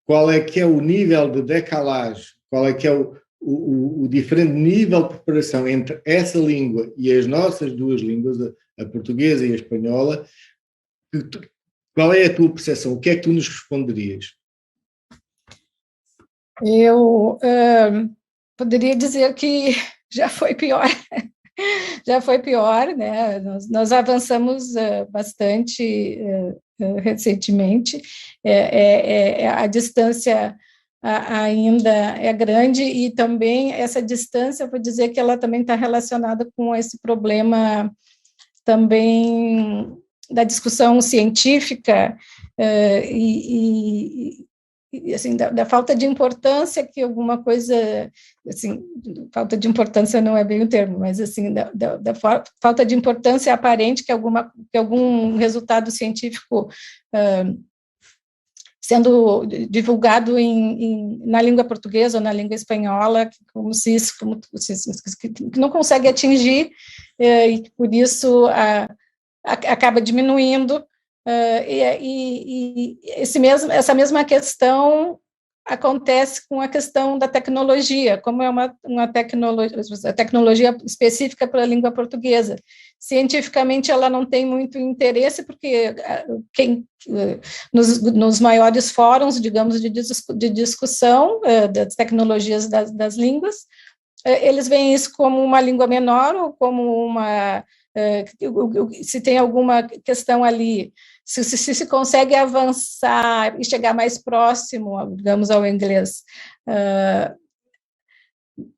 qual é que é o nível de decalagem, qual é que é o diferente nível de preparação entre essa língua e as nossas duas línguas, a portuguesa e a espanhola, qual é a tua percepção? O que é que tu nos responderias? Eu poderia dizer que já foi pior. Já foi pior, né? Nós avançamos bastante recentemente. A distância ainda é grande, e também essa distância, vou dizer que ela também está relacionada com esse problema também da discussão científica assim, da falta de importância que alguma coisa, assim, falta de importância não é bem o termo, mas assim, da falta de importância aparente que algum resultado científico sendo divulgado na língua portuguesa ou na língua espanhola, que não consegue atingir, e por isso acaba diminuindo. Essa mesma questão acontece com a questão da tecnologia, como é uma tecnologia específica para a língua portuguesa. Cientificamente, ela não tem muito interesse, porque nos maiores fóruns, digamos, de discussão das tecnologias das línguas, eles veem isso como uma língua menor, ou como se tem alguma questão ali, se consegue avançar e chegar mais próximo, digamos, ao inglês,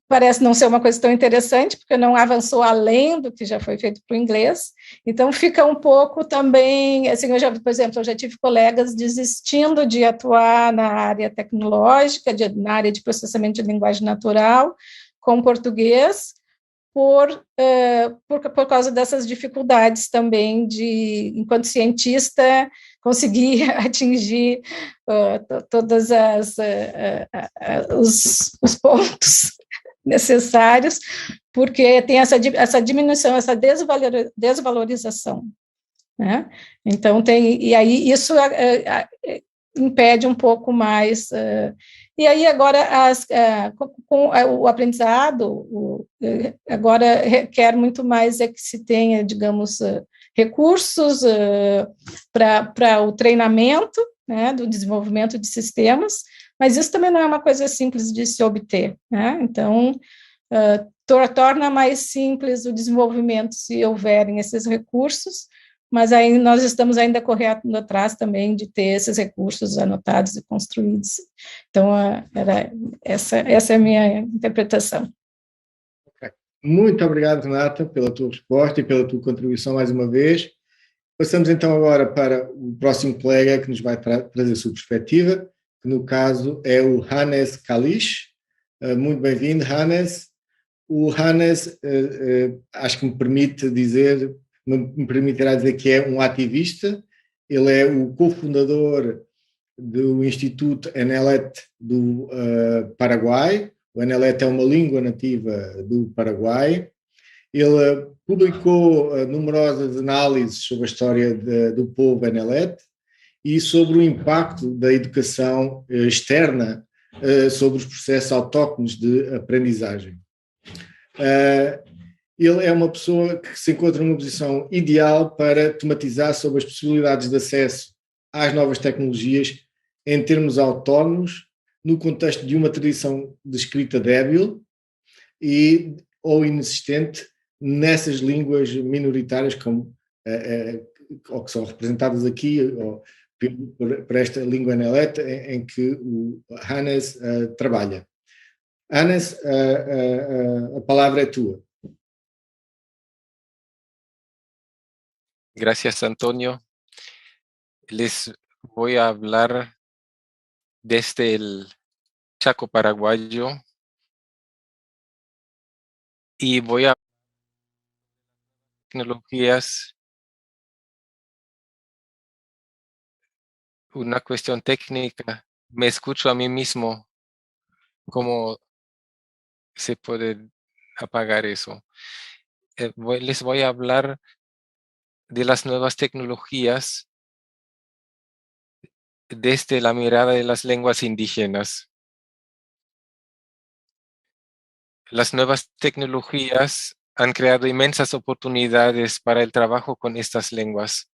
parece não ser uma coisa tão interessante, porque não avançou além do que já foi feito para o inglês. Então fica um pouco também, assim, por exemplo, eu já tive colegas desistindo de atuar na área tecnológica, na área de processamento de linguagem natural, com português, por causa dessas dificuldades também de, enquanto cientista, conseguir atingir todos os pontos necessários, porque tem essa diminuição, essa desvalorização, né? Então, e aí isso impede um pouco mais. E aí, agora, com o aprendizado, agora requer muito mais que se tenha, digamos, recursos para o treinamento, né, do desenvolvimento de sistemas, mas isso também não é uma coisa simples de se obter, né? Então, torna mais simples o desenvolvimento se houverem esses recursos, mas aí nós estamos ainda correndo atrás também de ter esses recursos anotados e construídos. Então, essa é a minha interpretação. Okay. Muito obrigado, Renata, pela tua resposta e pela tua contribuição mais uma vez. Passamos então agora para o próximo colega que nos vai trazer a sua perspectiva, que no caso é o Hannes Kalisch. Muito bem-vindo, Hannes. O Hannes, acho que me permitirá dizer que é um ativista. Ele é o cofundador do Instituto Enelet do Paraguai, O Enelet é uma língua nativa do Paraguai. Ele publicou numerosas análises sobre a história do povo Enelet e sobre o impacto da educação externa sobre os processos autóctonos de aprendizagem. Ele é uma pessoa que se encontra numa posição ideal para tematizar sobre as possibilidades de acesso às novas tecnologias em termos autónomos, no contexto de uma tradição de escrita débil ou inexistente nessas línguas minoritárias ou que são representadas aqui por esta língua Enelet em que o Hannes trabalha. Hannes, a palavra é tua. Gracias, Antonio. Les voy a hablar desde el Chaco paraguayo y voy a tecnologías, una cuestión técnica. Me escucho a mí mismo. ¿Cómo se puede apagar eso? Les voy a hablar de las nuevas tecnologías desde la mirada de las lenguas indígenas. Las nuevas tecnologías han creado inmensas oportunidades para el trabajo con estas lenguas.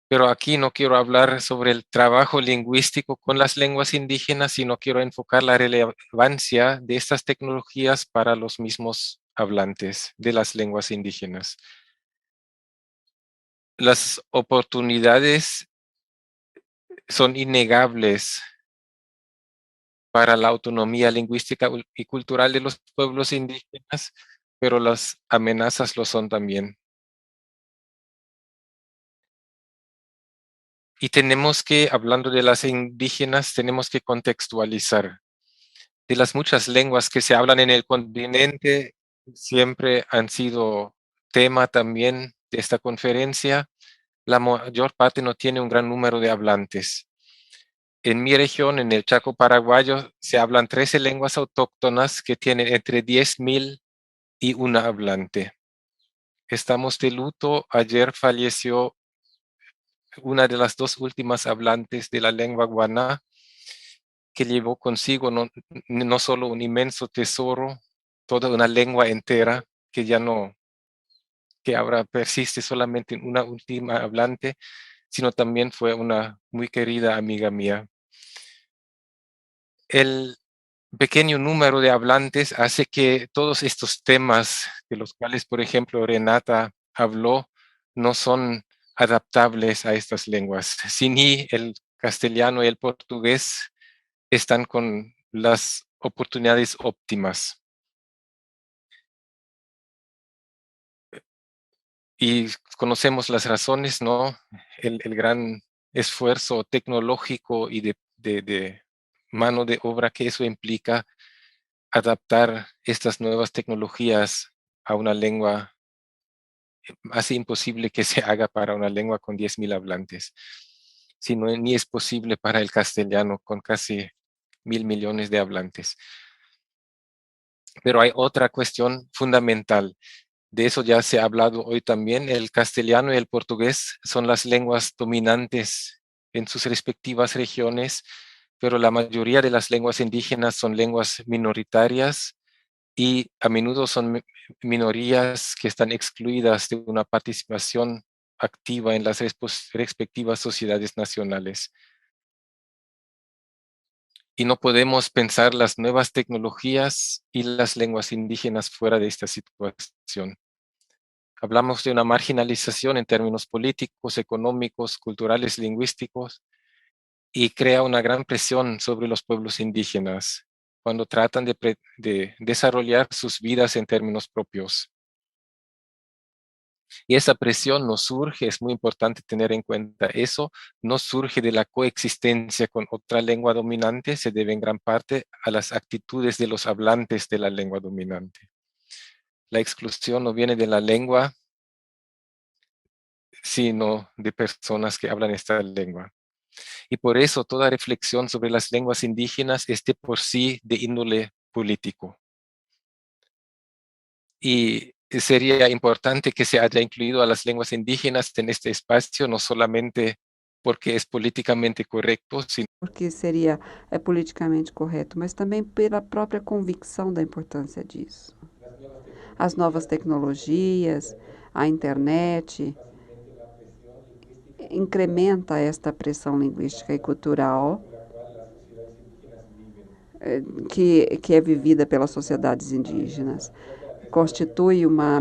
Pero aquí no quiero hablar sobre el trabajo lingüístico con las lenguas indígenas, sino quiero enfocar la relevancia de estas tecnologías para los mismos hablantes de las lenguas indígenas. Las oportunidades son innegables para la autonomía lingüística y cultural de los pueblos indígenas, pero las amenazas lo son también. Y tenemos que, hablando de las indígenas, tenemos que contextualizar. De las muchas lenguas que se hablan en el continente, siempre han sido tema también de esta conferencia. La mayor parte no tiene un gran número de hablantes. En mi región, en el Chaco paraguayo, se hablan 13 lenguas autóctonas que tienen entre 10.000 y una hablante. Estamos de luto. Ayer falleció una de las dos últimas hablantes de la lengua guaná, que llevó consigo no solo un inmenso tesoro, toda una lengua entera que ya no, que ahora persiste solamente en una última hablante, sino también fue una muy querida amiga mía. El pequeño número de hablantes hace que todos estos temas de los cuales, por ejemplo, Renata habló, no son adaptables a estas lenguas. Si ni el castellano y el portugués están con las oportunidades óptimas. Y conocemos las razones, ¿no? El gran esfuerzo tecnológico y de mano de obra que eso implica, adaptar estas nuevas tecnologías a una lengua, hace imposible que se haga para una lengua con 10.000 hablantes, sino ni es posible para el castellano con casi 1.000 millones de hablantes. Pero hay otra cuestión fundamental. De eso ya se ha hablado hoy también. El castellano y el portugués son las lenguas dominantes en sus respectivas regiones, pero la mayoría de las lenguas indígenas son lenguas minoritarias y a menudo son minorías que están excluidas de una participación activa en las respectivas sociedades nacionales. Y no podemos pensar las nuevas tecnologías y las lenguas indígenas fuera de esta situación. Hablamos de una marginalización en términos políticos, económicos, culturales, lingüísticos, y crea una gran presión sobre los pueblos indígenas cuando tratan de desarrollar sus vidas en términos propios. Y esa presión no surge, es muy importante tener en cuenta eso, no surge de la coexistencia con otra lengua dominante, se debe en gran parte a las actitudes de los hablantes de la lengua dominante. La exclusión no viene de la lengua, sino de personas que hablan esta lengua. Y por eso toda reflexión sobre las lenguas indígenas es de por sí de índole político. Y sería importante que se haya incluido a las lenguas indígenas en este espacio, no solamente porque es políticamente correcto, sino porque seria politicamente correto, mas também pela própria convicção da importância disso. As novas tecnologias, a internet, incrementa esta pressão linguística e cultural que é vivida pelas sociedades indígenas. Constitui uma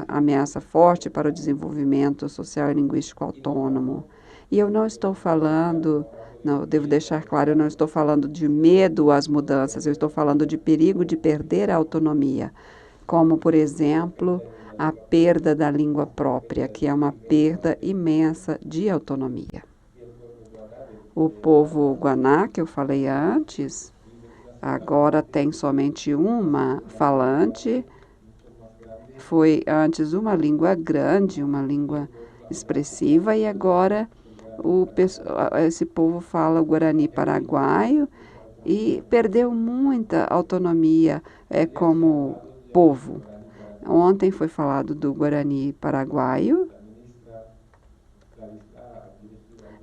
ameaça forte para o desenvolvimento social e linguístico autônomo. E eu não estou falando, não, devo deixar claro, eu não estou falando de medo às mudanças, eu estou falando de perigo de perder a autonomia, como, por exemplo, a perda da língua própria, que é uma perda imensa de autonomia. O povo Guaná, que eu falei antes, agora tem somente uma falante. Foi antes uma língua grande, uma língua expressiva, e agora esse povo fala o Guarani paraguaio e perdeu muita autonomia como povo. Ontem foi falado do Guarani paraguaio.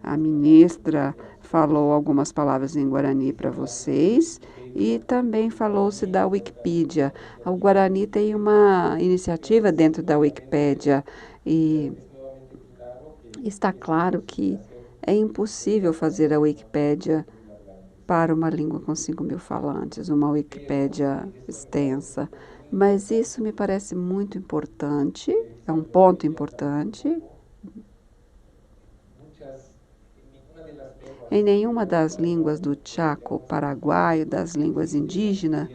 A ministra falou algumas palavras em Guarani para vocês e também falou-se da Wikipédia. O Guarani tem uma iniciativa dentro da Wikipédia e está claro que é impossível fazer a Wikipédia para uma língua com 5.000 falantes, uma Wikipédia extensa. Mas isso me parece muito importante, é um ponto importante. Em nenhuma das línguas do Chaco paraguaio, das línguas indígenas,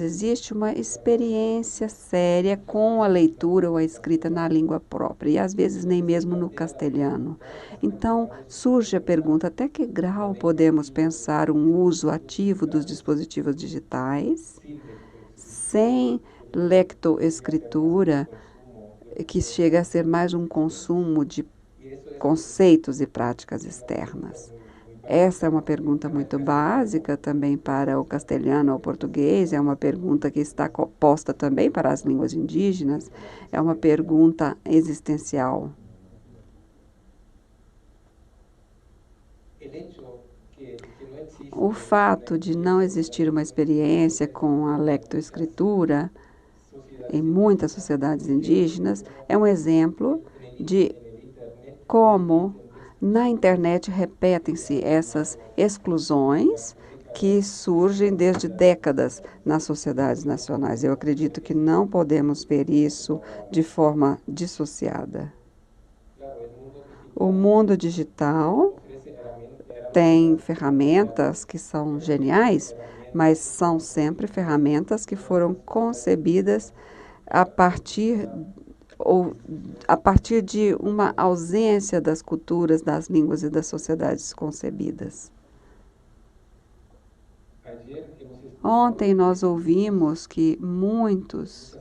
existe uma experiência séria com a leitura ou a escrita na língua própria, e às vezes nem mesmo no castelhano. Então, surge a pergunta, até que grau podemos pensar um uso ativo dos dispositivos digitais, sem lectoescritura, que chega a ser mais um consumo de conceitos e práticas externas? Essa é uma pergunta muito básica também para o castelhano ou português, é uma pergunta que está posta também para as línguas indígenas, é uma pergunta existencial. O fato de não existir uma experiência com a lectoescritura em muitas sociedades indígenas é um exemplo de como na internet repetem-se essas exclusões que surgem desde décadas nas sociedades nacionais. Eu acredito que não podemos ver isso de forma dissociada. O mundo digital tem ferramentas que são geniais, mas são sempre ferramentas que foram concebidas a partir de uma ausência das culturas, das línguas e das sociedades concebidas. Ontem nós ouvimos que muitas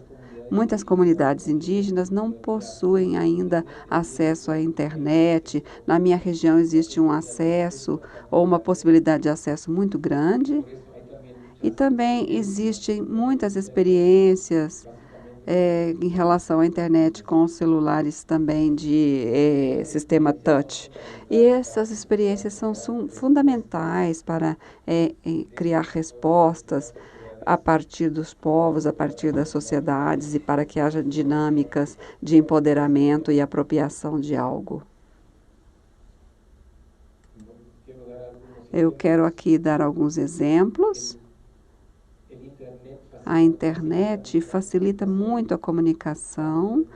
comunidades indígenas não possuem ainda acesso à internet. Na minha região existe um acesso ou uma possibilidade de acesso muito grande. E também existem muitas experiências em relação à internet com celulares também de sistema touch. E essas experiências são fundamentais para criar respostas a partir dos povos, a partir das sociedades e para que haja dinâmicas de empoderamento e apropriação de algo. Eu quero aqui dar alguns exemplos. A internet facilita muito a comunicação,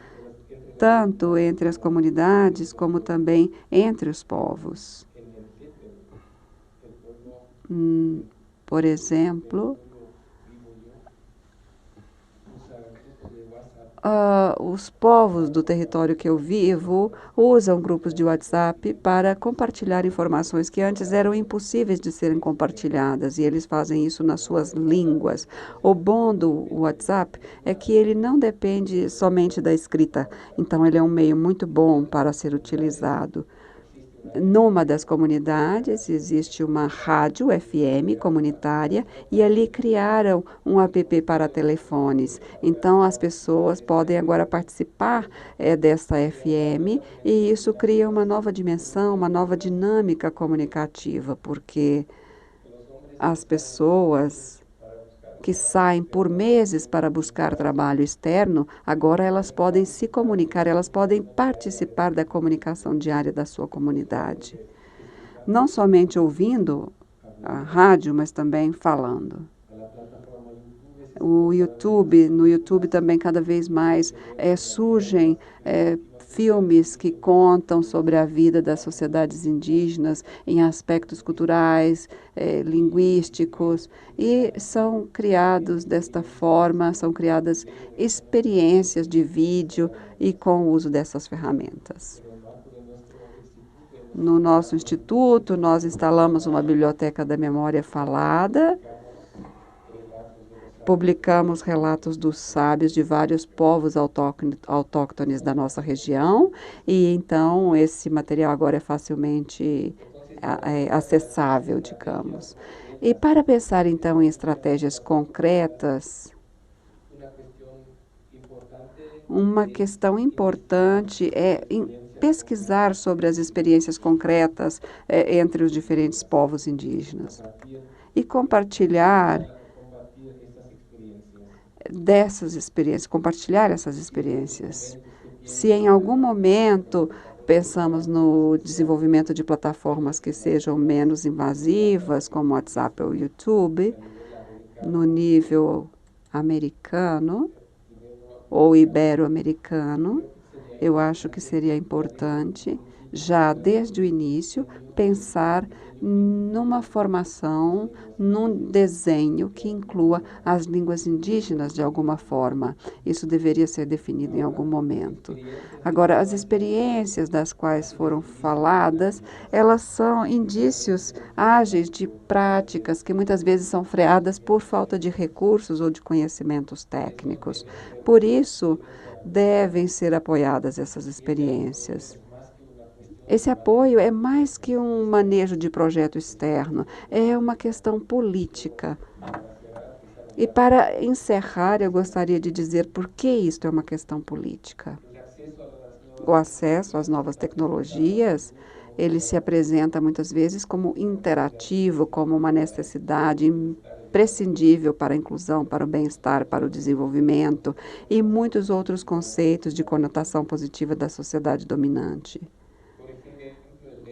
tanto entre as comunidades como também entre os povos. Por exemplo, os povos do território que eu vivo usam grupos de WhatsApp para compartilhar informações que antes eram impossíveis de serem compartilhadas, e eles fazem isso nas suas línguas. O bom do WhatsApp é que ele não depende somente da escrita, então ele é um meio muito bom para ser utilizado. Numa das comunidades existe uma rádio FM comunitária e ali criaram um app para telefones. Então as pessoas podem agora participar desta FM e isso cria uma nova dimensão, uma nova dinâmica comunicativa, porque as pessoas que saem por meses para buscar trabalho externo, agora elas podem se comunicar, elas podem participar da comunicação diária da sua comunidade. Não somente ouvindo a rádio, mas também falando. No YouTube também cada vez mais surgem filmes que contam sobre a vida das sociedades indígenas em aspectos culturais, linguísticos, e são criados desta forma, são criadas experiências de vídeo e com o uso dessas ferramentas. No nosso instituto, nós instalamos uma biblioteca da memória falada, publicamos relatos dos sábios de vários povos autóctones da nossa região, e então esse material agora é facilmente acessável, digamos. E para pensar então em estratégias concretas, uma questão importante é pesquisar sobre as experiências concretas entre os diferentes povos indígenas e compartilhar dessas experiências, compartilhar essas experiências. Se em algum momento pensamos no desenvolvimento de plataformas que sejam menos invasivas, como WhatsApp ou YouTube, no nível americano ou ibero-americano, eu acho que seria importante, já desde o início, pensar numa formação, num desenho que inclua as línguas indígenas de alguma forma. Isso deveria ser definido em algum momento. Agora, as experiências das quais foram faladas, elas são indícios ágeis de práticas que muitas vezes são freadas por falta de recursos ou de conhecimentos técnicos. Por isso, devem ser apoiadas essas experiências. Esse apoio é mais que um manejo de projeto externo, é uma questão política. E para encerrar, eu gostaria de dizer por que isto é uma questão política. O acesso às novas tecnologias, ele se apresenta muitas vezes como interativo, como uma necessidade imprescindível para a inclusão, para o bem-estar, para o desenvolvimento e muitos outros conceitos de conotação positiva da sociedade dominante.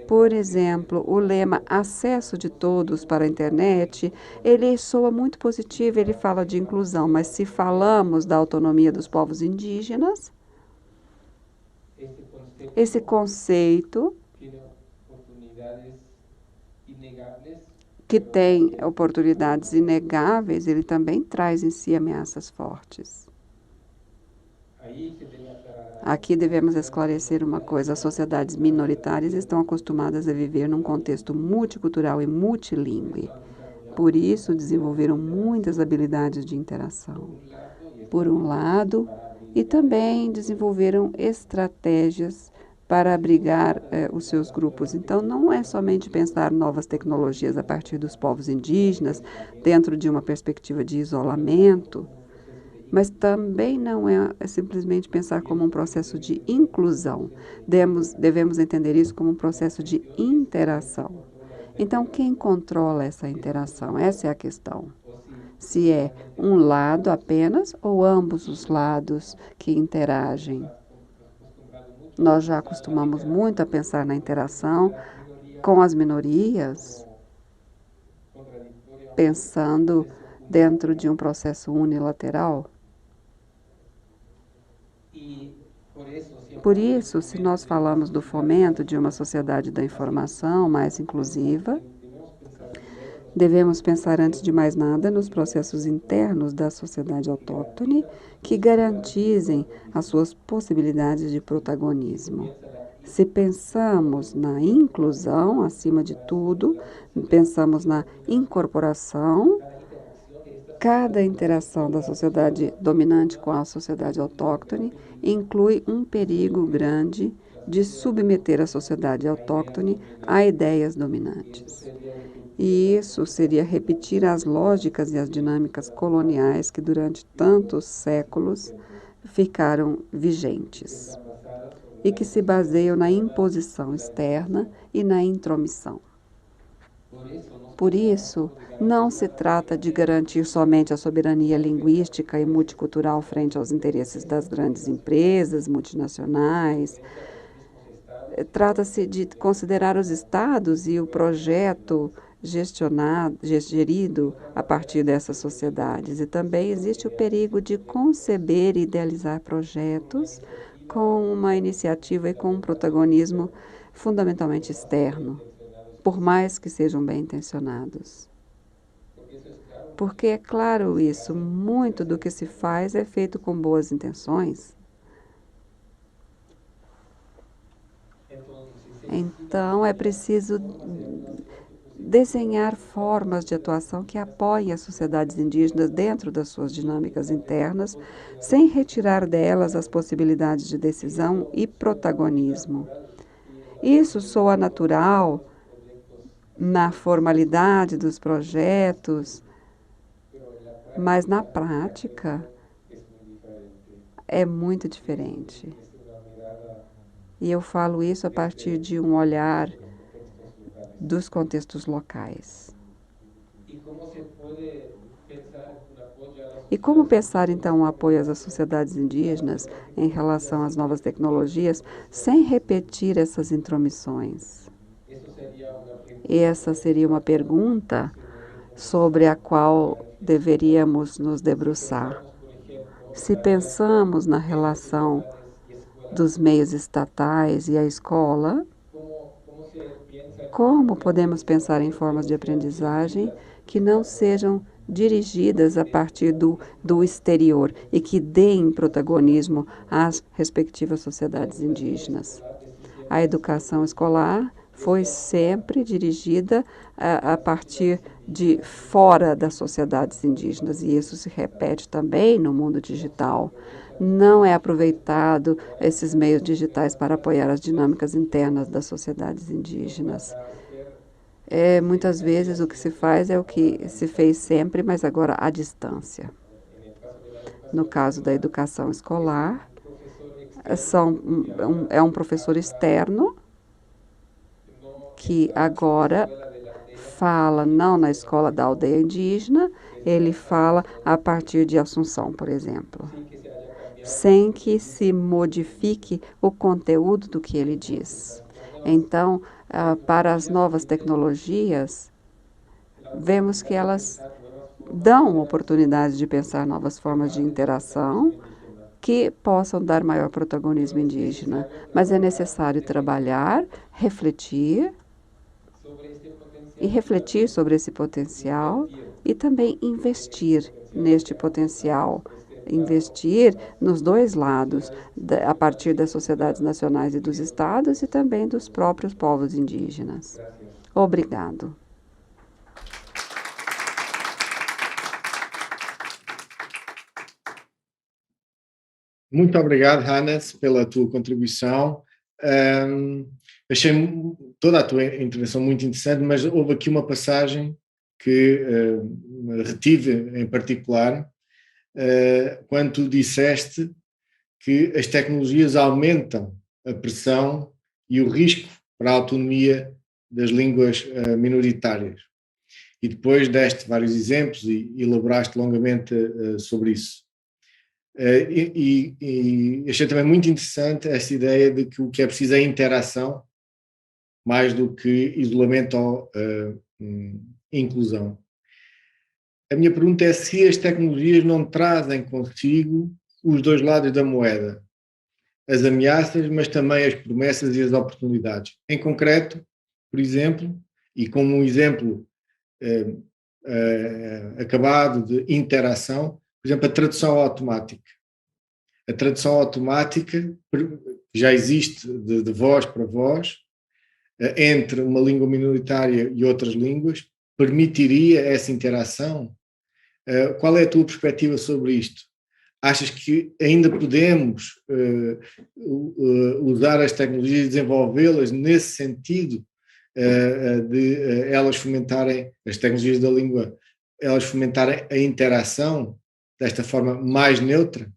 Por exemplo, o lema acesso de todos para a internet, ele soa muito positivo, ele fala de inclusão, mas se falamos da autonomia dos povos indígenas, esse conceito que tem oportunidades inegáveis, ele também traz em si ameaças fortes. Aqui devemos esclarecer uma coisa: as sociedades minoritárias estão acostumadas a viver num contexto multicultural e multilingüe. Por isso, desenvolveram muitas habilidades de interação, por um lado, e também desenvolveram estratégias para abrigar os seus grupos. Então, não é somente pensar novas tecnologias a partir dos povos indígenas, dentro de uma perspectiva de isolamento, mas também não é simplesmente pensar como um processo de inclusão. Devemos entender isso como um processo de interação. Então, quem controla essa interação? Essa é a questão. Se é um lado apenas ou ambos os lados que interagem. Nós já acostumamos muito a pensar na interação com as minorias, pensando dentro de um processo unilateral. Por isso, se nós falamos do fomento de uma sociedade da informação mais inclusiva, devemos pensar, antes de mais nada, nos processos internos da sociedade autóctone que garantizem as suas possibilidades de protagonismo. Se pensamos na inclusão, acima de tudo, pensamos na incorporação, Cada interação da sociedade dominante com a sociedade autóctone inclui um perigo grande de submeter a sociedade autóctone a ideias dominantes. E isso seria repetir as lógicas e as dinâmicas coloniais que durante tantos séculos ficaram vigentes e que se baseiam na imposição externa e na intromissão. Por isso, não se trata de garantir somente a soberania linguística e multicultural frente aos interesses das grandes empresas multinacionais. Trata-se de considerar os estados e o projeto gerido a partir dessas sociedades. E também existe o perigo de conceber e idealizar projetos com uma iniciativa e com um protagonismo fundamentalmente externo, por mais que sejam bem intencionados. Porque é claro isso, muito do que se faz é feito com boas intenções. Então, é preciso desenhar formas de atuação que apoiem as sociedades indígenas dentro das suas dinâmicas internas, sem retirar delas as possibilidades de decisão e protagonismo. Isso soa natural na formalidade dos projetos, mas na prática é muito diferente. E eu falo isso a partir de um olhar dos contextos locais. E como pensar, então, o apoio às sociedades indígenas em relação às novas tecnologias sem repetir essas intromissões? Essa seria uma pergunta sobre a qual deveríamos nos debruçar. Se pensamos na relação dos meios estatais e a escola, como podemos pensar em formas de aprendizagem que não sejam dirigidas a partir do exterior e que deem protagonismo às respectivas sociedades indígenas? A educação escolar foi sempre dirigida a partir de fora das sociedades indígenas, e isso se repete também no mundo digital. Não é aproveitado esses meios digitais para apoiar as dinâmicas internas das sociedades indígenas. Muitas vezes o que se faz é o que se fez sempre, mas agora à distância. No caso da educação escolar, é um professor externo que agora fala não na escola da aldeia indígena, ele fala a partir de Assunção, por exemplo, sem que se modifique o conteúdo do que ele diz. Então, para as novas tecnologias, vemos que elas dão oportunidade de pensar novas formas de interação que possam dar maior protagonismo indígena. Mas é necessário trabalhar, refletir sobre esse potencial e também investir neste potencial. Investir nos dois lados, a partir das sociedades nacionais e dos estados e também dos próprios povos indígenas. Obrigado. Muito obrigado, Hannes, pela tua contribuição. Achei toda a tua intervenção muito interessante, mas houve aqui uma passagem que retive em particular, quando tu disseste que as tecnologias aumentam a pressão e o risco para a autonomia das línguas minoritárias. E depois deste vários exemplos e elaboraste longamente sobre isso. E achei também muito interessante esta ideia de que o que é preciso é interação, mais do que isolamento ou inclusão. A minha pergunta é se as tecnologias não trazem consigo os dois lados da moeda, as ameaças, mas também as promessas e as oportunidades. Em concreto, por exemplo, e como um exemplo acabado de interação, por exemplo, a tradução automática. A tradução automática já existe de voz para voz, entre uma língua minoritária e outras línguas, permitiria essa interação Qual é a tua perspectiva sobre isto? Achas que ainda podemos usar as tecnologias e desenvolvê-las nesse sentido de elas fomentarem, as tecnologias da língua, elas fomentarem a interação desta forma mais neutra?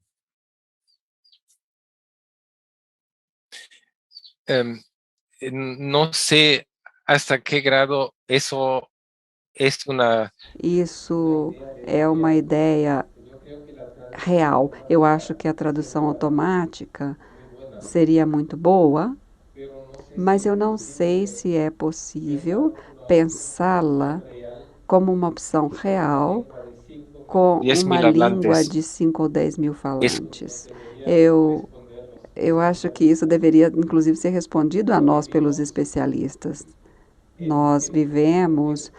No sé hasta qué grado eso es una... Isso é uma ideia real. Eu acho que a tradução automática seria muito boa, mas eu não sei se é possível pensá-la como uma opção real com 10.000 uma língua hablantes. de 5 ou 10 mil falantes. Eu acho que isso deveria, inclusive, ser respondido a nós pelos especialistas. Nós vivemos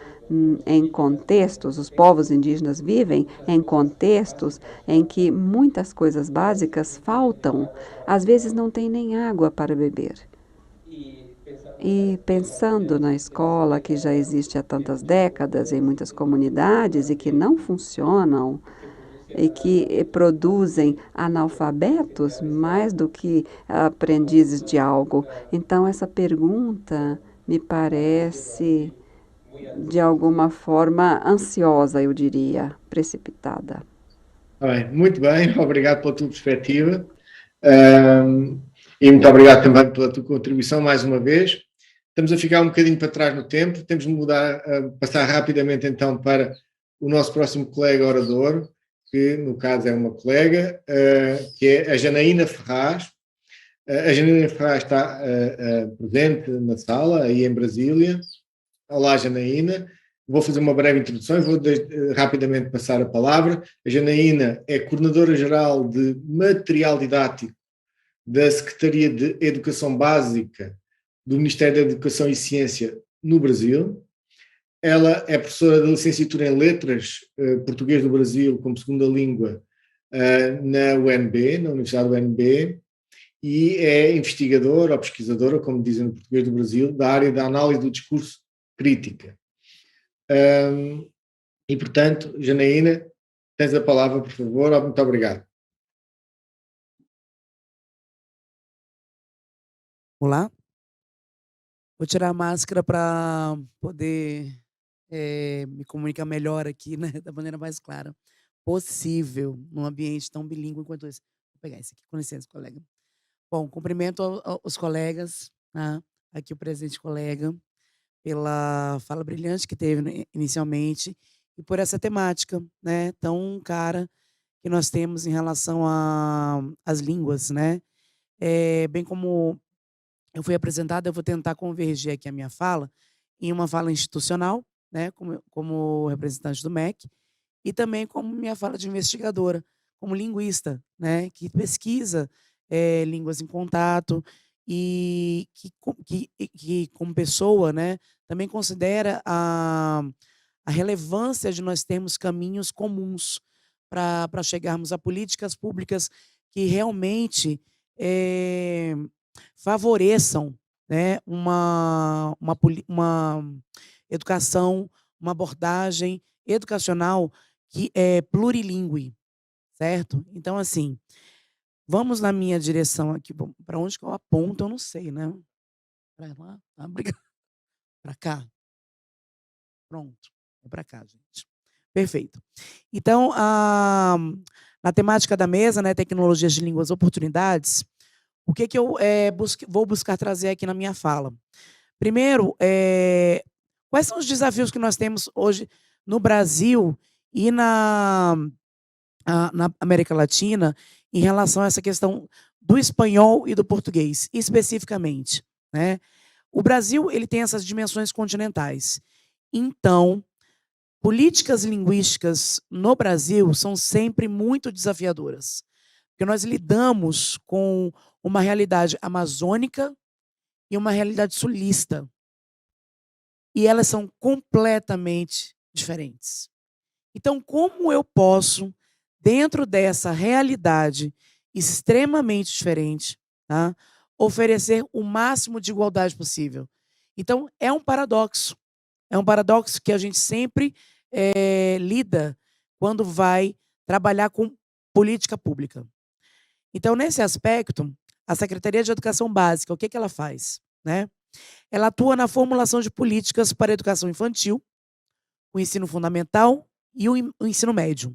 em contextos, os povos indígenas vivem em contextos em que muitas coisas básicas faltam. Às vezes não tem nem água para beber. E pensando na escola que já existe há tantas décadas em muitas comunidades e que não funcionam e que produzem analfabetos mais do que aprendizes de algo. Então, essa pergunta me parece, de alguma forma, ansiosa, eu diria, precipitada. Muito bem, obrigado pela tua perspectiva e muito obrigado também pela tua contribuição mais uma vez. Estamos a ficar um bocadinho para trás no tempo, temos de passar rapidamente então para o nosso próximo colega orador, que no caso é uma colega, que é a Janaína Ferraz. A Janaína Ferraz está presente na sala, aí em Brasília. Olá, Janaína. Vou fazer uma breve introdução e vou rapidamente passar a palavra. A Janaína é coordenadora-geral de material didático da Secretaria de Educação Básica do Ministério da Educação e Ciência no Brasil. Ela é professora de licenciatura em Letras, Português do Brasil como segunda língua na UNB, na Universidade da UNB, e é investigadora ou pesquisadora, como dizem no Português do Brasil, da área da análise do discurso crítica. E, portanto, Janaína, tens a palavra, por favor. Muito obrigado. Olá. Vou tirar a máscara para poder me comunicar melhor aqui, né, da maneira mais clara possível, num ambiente tão bilíngue quanto esse. Vou pegar esse aqui, com licença, colega. Bom, cumprimento os colegas, tá? Aqui o presente colega, pela fala brilhante que teve inicialmente e por essa temática, né, tão cara que nós temos em relação às línguas, né? Bem como eu fui apresentada, eu vou tentar convergir aqui a minha fala em uma fala institucional, né, como representante do MEC, e também como minha fala de investigadora, como linguista, né, que pesquisa línguas em contato e que como pessoa, né, também considera a relevância de nós termos caminhos comuns para chegarmos a políticas públicas que realmente favoreçam, né, uma educação, uma abordagem educacional que é plurilingüe, certo? Então, assim, vamos na minha direção aqui. Para onde que eu aponto, eu não sei, né? Para lá? Ah, obrigado. Para cá? Pronto. É para cá, gente. Perfeito. Então, na temática da mesa, né, tecnologias de línguas oportunidades, o que eu vou buscar trazer aqui na minha fala? Primeiro, quais são os desafios que nós temos hoje no Brasil e na América Latina em relação a essa questão do espanhol e do português, especificamente, né? O Brasil, ele tem essas dimensões continentais. Então, políticas linguísticas no Brasil são sempre muito desafiadoras, porque nós lidamos com uma realidade amazônica e uma realidade sulista. E elas são completamente diferentes. Então, como eu posso, dentro dessa realidade extremamente diferente, tá, oferecer o máximo de igualdade possível? Então, é um paradoxo. É um paradoxo que a gente sempre lida quando vai trabalhar com política pública. Então, nesse aspecto, a Secretaria de Educação Básica, o que ela faz? Né? Ela atua na formulação de políticas para a educação infantil, o ensino fundamental e o ensino médio,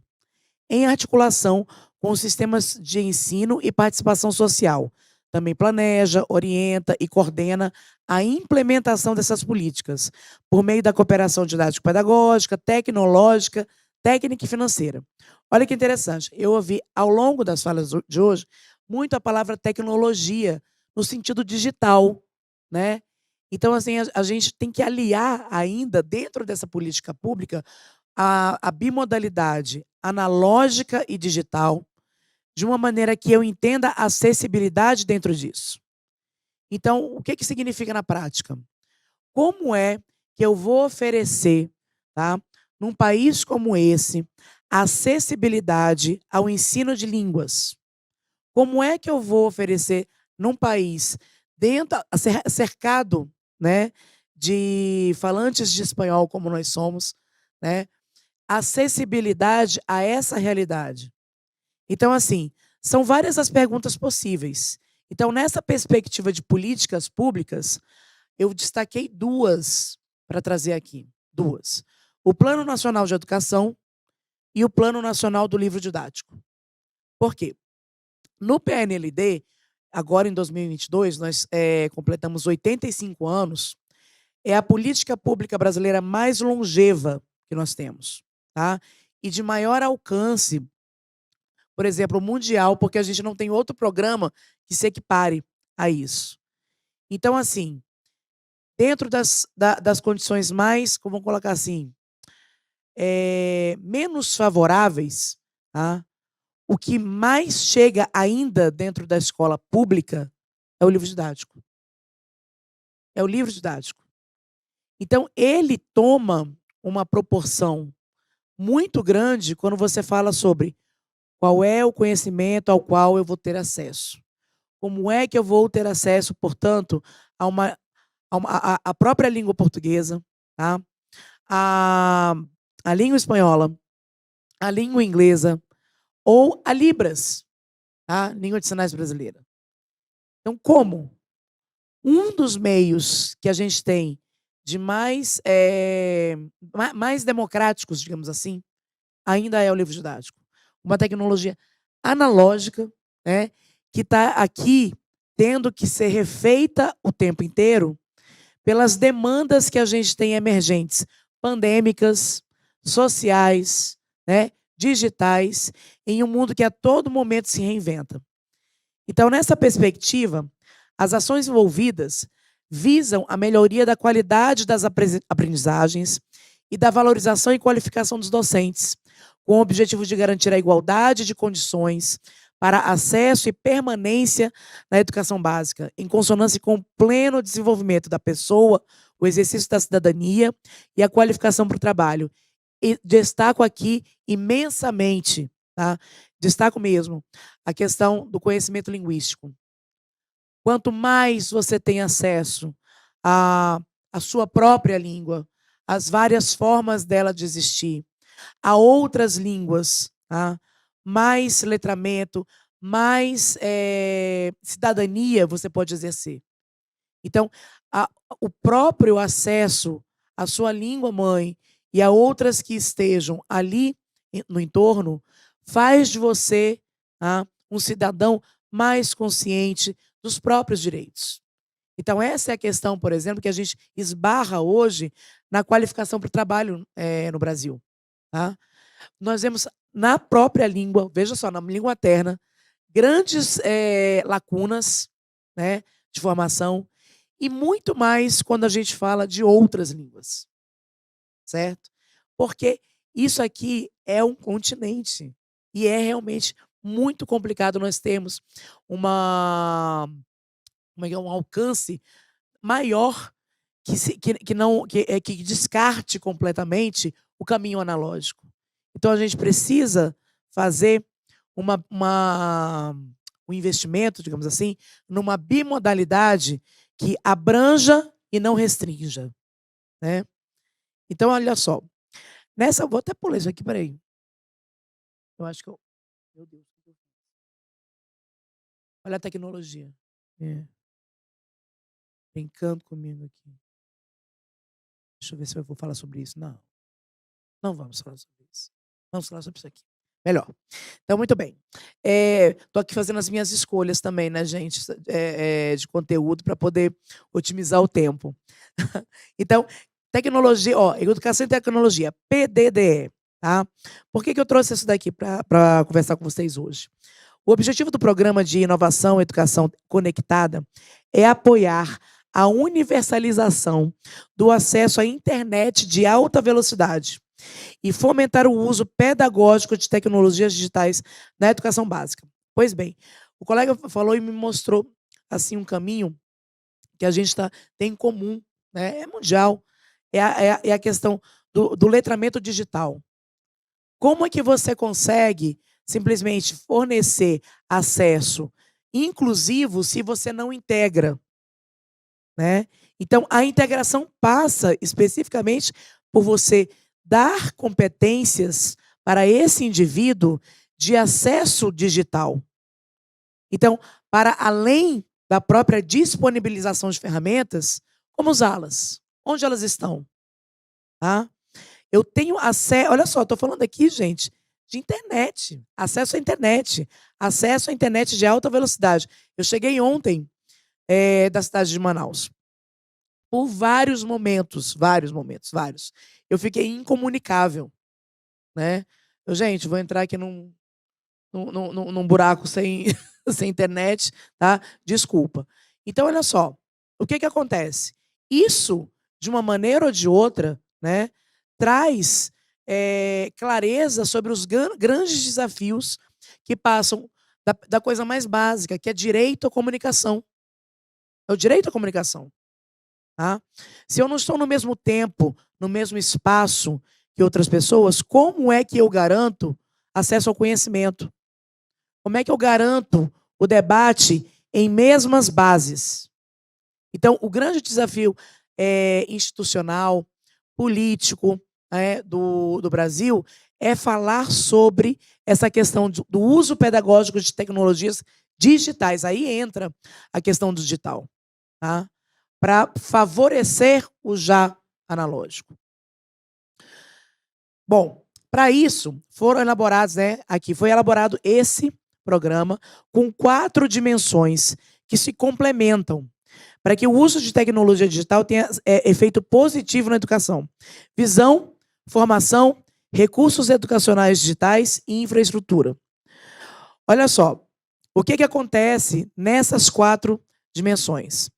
em articulação com os sistemas de ensino e participação social. Também planeja, orienta e coordena a implementação dessas políticas, por meio da cooperação didático-pedagógica, tecnológica, técnica e financeira. Olha que interessante, eu ouvi ao longo das falas de hoje muito a palavra tecnologia, no sentido digital, né? Então, assim, a gente tem que aliar ainda, dentro dessa política pública, a bimodalidade analógica e digital, de uma maneira que eu entenda a acessibilidade dentro disso. Então, o que significa na prática? Como é que eu vou oferecer, tá, num país como esse, acessibilidade ao ensino de línguas? Como é que eu vou oferecer num país cercado, né, de falantes de espanhol como nós somos, né, acessibilidade a essa realidade? Então, assim, são várias as perguntas possíveis. Então, nessa perspectiva de políticas públicas, eu destaquei duas para trazer aqui. Duas. O Plano Nacional de Educação e o Plano Nacional do Livro Didático. Por quê? No PNLD, agora em 2022, nós completamos 85 anos, é a política pública brasileira mais longeva que nós temos, tá? E de maior alcance, por exemplo, mundial, porque a gente não tem outro programa que se equipare a isso. Então, assim, dentro das condições mais, como vamos colocar assim, menos favoráveis, tá? O que mais chega ainda dentro da escola pública é o livro didático. É o livro didático. Então, ele toma uma proporção muito grande quando você fala sobre qual é o conhecimento ao qual eu vou ter acesso. Como é que eu vou ter acesso, portanto, a própria língua portuguesa, tá? A língua espanhola, a língua inglesa ou a Libras, tá? Língua de Sinais Brasileira. Então, como? Um dos meios que a gente tem de mais democráticos, digamos assim, ainda é o livro didático. Uma tecnologia analógica, né, que está aqui tendo que ser refeita o tempo inteiro pelas demandas que a gente tem emergentes, pandêmicas, sociais, né, digitais, em um mundo que a todo momento se reinventa. Então, nessa perspectiva, as ações envolvidas visam a melhoria da qualidade das aprendizagens e da valorização e qualificação dos docentes, com o objetivo de garantir a igualdade de condições para acesso e permanência na educação básica, em consonância com o pleno desenvolvimento da pessoa, o exercício da cidadania e a qualificação para o trabalho. E destaco aqui imensamente, tá? Destaco mesmo a questão do conhecimento linguístico. Quanto mais você tem acesso à sua própria língua, às várias formas dela de existir, a outras línguas, tá? Mais letramento, mais cidadania você pode exercer. Então, o próprio acesso à sua língua mãe e a outras que estejam ali no entorno faz de você, tá, um cidadão mais consciente dos próprios direitos. Então, essa é a questão, por exemplo, que a gente esbarra hoje na qualificação para o trabalho no Brasil. Tá? Nós vemos na própria língua, veja só, na língua materna, grandes lacunas, né, de formação, e muito mais quando a gente fala de outras línguas. Certo? Porque isso aqui é um continente e é realmente muito complicado nós termos um alcance maior que descarte completamente o caminho analógico. Então, a gente precisa fazer um investimento, digamos assim, numa bimodalidade que abranja e não restrinja, né? Então, olha só. Vou até pular isso aqui, peraí. Eu acho que eu... Meu Deus. Olha a tecnologia. Brincando comigo aqui. Deixa eu ver se eu vou falar sobre isso. Não. Não vamos falar sobre isso. Vamos falar sobre isso aqui. Melhor. Então, muito bem. Estou aqui fazendo as minhas escolhas também, né, gente, de conteúdo para poder otimizar o tempo. Então, tecnologia, educação e tecnologia, PDDE, tá? Por que eu trouxe isso daqui para conversar com vocês hoje? O objetivo do Programa de Inovação e Educação Conectada é apoiar a universalização do acesso à internet de alta velocidade e fomentar o uso pedagógico de tecnologias digitais na educação básica. Pois bem, o colega falou e me mostrou assim um caminho que a gente tem em comum, né? É mundial, é a questão do letramento digital. Como é que você consegue simplesmente fornecer acesso inclusivo se você não integra, né? Então, a integração passa especificamente por você dar competências para esse indivíduo de acesso digital. Então, para além da própria disponibilização de ferramentas, como usá-las? Onde elas estão? Tá? Eu tenho acesso... Olha só, estou falando aqui, gente, de internet. Acesso à internet. Acesso à internet de alta velocidade. Eu cheguei ontem da cidade de Manaus. Por vários momentos. Eu fiquei incomunicável, né? Gente, vou entrar aqui num buraco sem internet, tá? Desculpa. Então, olha só, o que acontece? Isso, de uma maneira ou de outra, né, traz clareza sobre os grandes desafios que passam da coisa mais básica, que é direito à comunicação. É o direito à comunicação. Tá? Se eu não estou no mesmo tempo, no mesmo espaço que outras pessoas, como é que eu garanto acesso ao conhecimento? Como é que eu garanto o debate em mesmas bases? Então, o grande desafio institucional, político do Brasil é falar sobre essa questão do uso pedagógico de tecnologias digitais. Aí entra a questão do digital, tá? Para favorecer o já analógico. Bom, para isso, foram elaborados, aqui foi elaborado esse programa com 4 dimensões que se complementam para que o uso de tecnologia digital tenha efeito positivo na educação. Visão, formação, recursos educacionais digitais e infraestrutura. Olha só, o que acontece nessas 4 dimensões?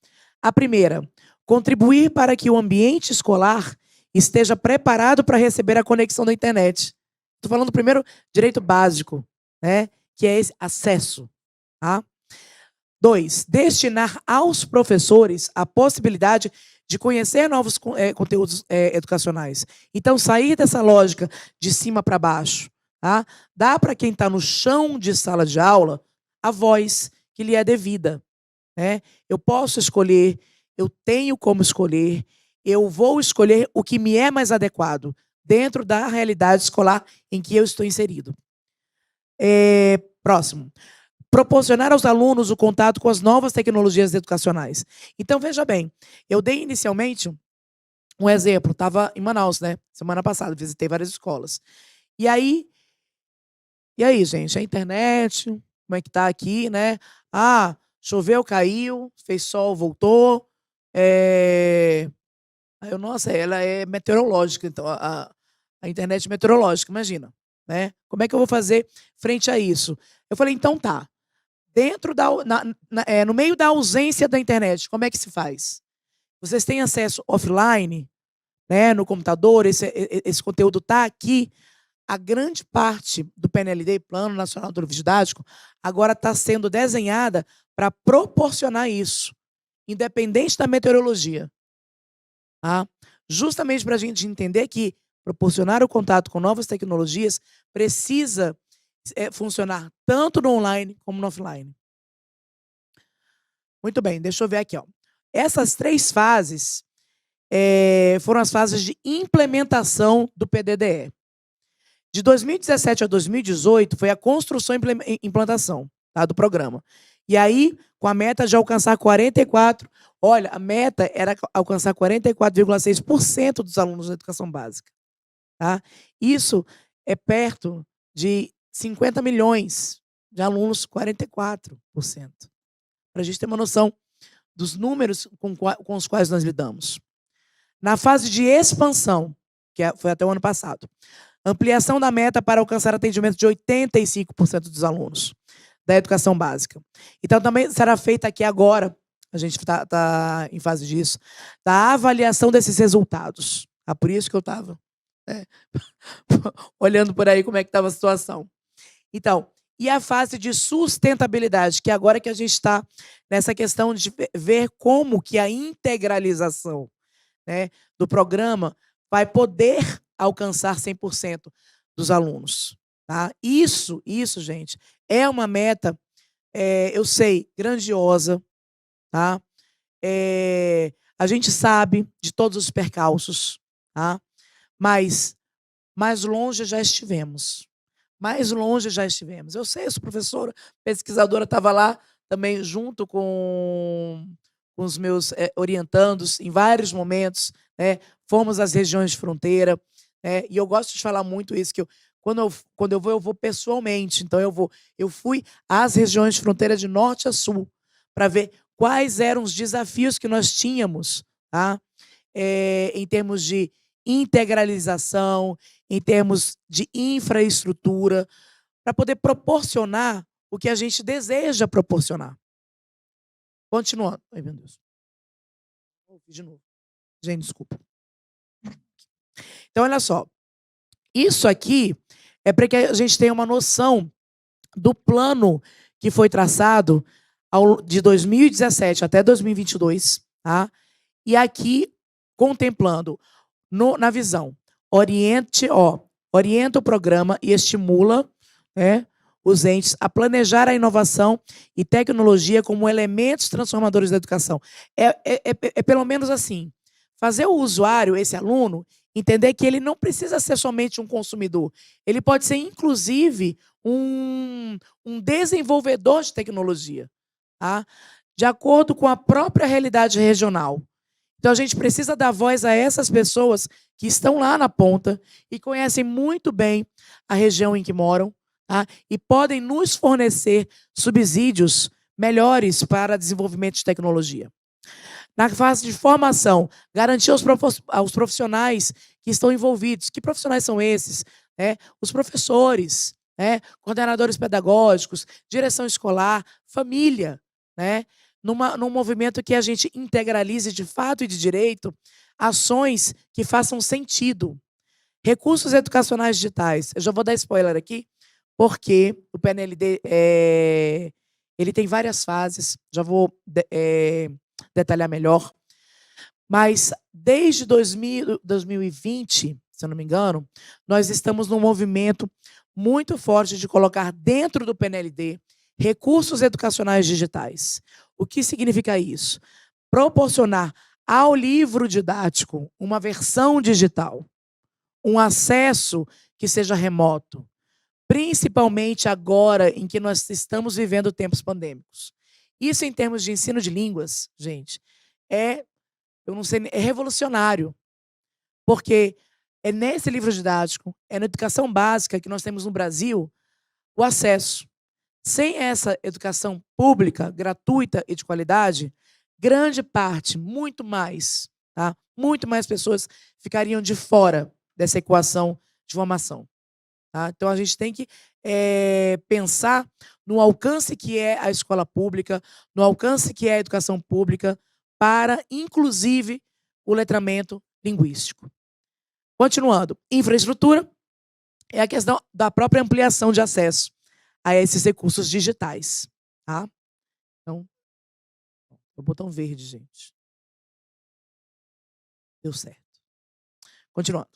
A primeira, contribuir para que o ambiente escolar esteja preparado para receber a conexão da internet. Estou falando primeiro direito básico, né, que é esse acesso. Tá? 2, destinar aos professores a possibilidade de conhecer novos conteúdos educacionais. Então, sair dessa lógica de cima para baixo. Tá? Dá para quem está no chão de sala de aula a voz que lhe é devida. Eu posso escolher, eu tenho como escolher, eu vou escolher o que me é mais adequado dentro da realidade escolar em que eu estou inserido. Próximo. Proporcionar aos alunos o contato com as novas tecnologias educacionais. Então, veja bem, eu dei inicialmente um exemplo, estava em Manaus, né? Semana passada, visitei várias escolas. E aí, gente, a internet, como é que tá aqui, né? Choveu, caiu, fez sol, voltou. Nossa, ela é meteorológica, então a internet meteorológica, imagina, né? Como é que eu vou fazer frente a isso? Eu falei, então tá. Dentro no meio da ausência da internet, como é que se faz? Vocês têm acesso offline, né, no computador, esse conteúdo está aqui. A grande parte do PNLD, Plano Nacional do Nível Didático, agora está sendo desenhada para proporcionar isso, independente da meteorologia. Tá? Justamente para a gente entender que proporcionar o contato com novas tecnologias precisa funcionar tanto no online como no offline. Muito bem, deixa eu ver aqui. Essas 3 fases foram as fases de implementação do PDDE. De 2017 a 2018 foi a construção e implantação, tá, do programa. E aí, com a meta de alcançar 44%, olha, a meta era alcançar 44,6% dos alunos da educação básica. Tá? Isso é perto de 50 milhões de alunos, 44%. Para a gente ter uma noção dos números com os quais nós lidamos. Na fase de expansão, foi até o ano passado, ampliação da meta para alcançar atendimento de 85% dos alunos da educação básica. Então, também será feita aqui agora, a gente está em fase disso, da avaliação desses resultados. Por isso que eu estava olhando por aí como é que estava a situação. Então, e a fase de sustentabilidade, que agora que a gente está nessa questão de ver como que a integralização, né, do programa vai poder alcançar 100% dos alunos. Tá? Isso, gente, é uma meta, eu sei, grandiosa. Tá? A gente sabe de todos os percalços, tá? Mas mais longe já estivemos. Mais longe já estivemos. Eu sei, eu sou professora, pesquisadora, estava lá também junto com os meus orientandos em vários momentos, né? Fomos às regiões de fronteira, né? E eu gosto de falar muito isso, que quando eu vou pessoalmente. Então, eu fui às regiões de fronteira de norte a sul para ver quais eram os desafios que nós tínhamos, tá? Em termos de integralização, em termos de infraestrutura, para poder proporcionar o que a gente deseja proporcionar. Continuando. Ai, meu Deus. De novo. Gente, desculpa. Então, olha só. Isso aqui é para que a gente tenha uma noção do plano que foi traçado de 2017 até 2022, tá? E aqui contemplando na visão, orienta o programa e estimula, né, os entes a planejar a inovação e tecnologia como elementos transformadores da educação. É pelo menos assim, fazer o usuário, esse aluno, entender que ele não precisa ser somente um consumidor. Ele pode ser, inclusive, um desenvolvedor de tecnologia, tá? De acordo com a própria realidade regional. Então, a gente precisa dar voz a essas pessoas que estão lá na ponta e conhecem muito bem a região em que moram, tá? E podem nos fornecer subsídios melhores para desenvolvimento de tecnologia. Na fase de formação, garantir aos profissionais que estão envolvidos. Que profissionais são esses? Os professores, coordenadores pedagógicos, direção escolar, família, num movimento que a gente integralize de fato e de direito ações que façam sentido. Recursos educacionais digitais. Eu já vou dar spoiler aqui, porque o PNLD ele tem várias fases, já vou detalhar melhor. Mas desde 2020, se eu não me engano, nós estamos num movimento muito forte de colocar dentro do PNLD recursos educacionais digitais. O que significa isso? Proporcionar ao livro didático uma versão digital, um acesso que seja remoto, principalmente agora em que nós estamos vivendo tempos pandêmicos. Isso, em termos de ensino de línguas, gente, eu não sei, é revolucionário, porque é nesse livro didático, é na educação básica que nós temos no Brasil o acesso. Sem essa educação pública, gratuita e de qualidade, grande parte, muito mais, tá? Muito mais pessoas ficariam de fora dessa equação de formação. Tá? Então, a gente tem que pensar no alcance que é a escola pública, no alcance que é a educação pública, para, inclusive, o letramento linguístico. Continuando, infraestrutura é a questão da própria ampliação de acesso a esses recursos digitais. Tá? Então, o botão verde, gente. Deu certo. Continuando.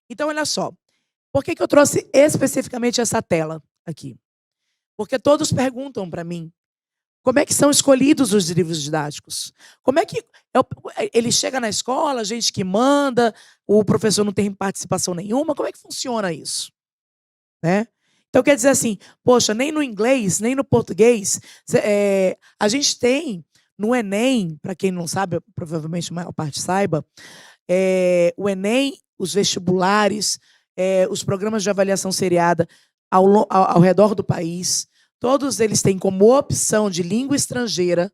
Então, olha só. Por que eu trouxe especificamente essa tela aqui? Porque todos perguntam para mim como é que são escolhidos os livros didáticos. Como é que ele chega na escola, a gente que manda, o professor não tem participação nenhuma, como é que funciona isso? né? Então, quer dizer assim, poxa, nem no inglês, nem no português, a gente tem no Enem, para quem não sabe, provavelmente a maior parte saiba, o Enem, os vestibulares, os programas de avaliação seriada ao redor do país, todos eles têm como opção de língua estrangeira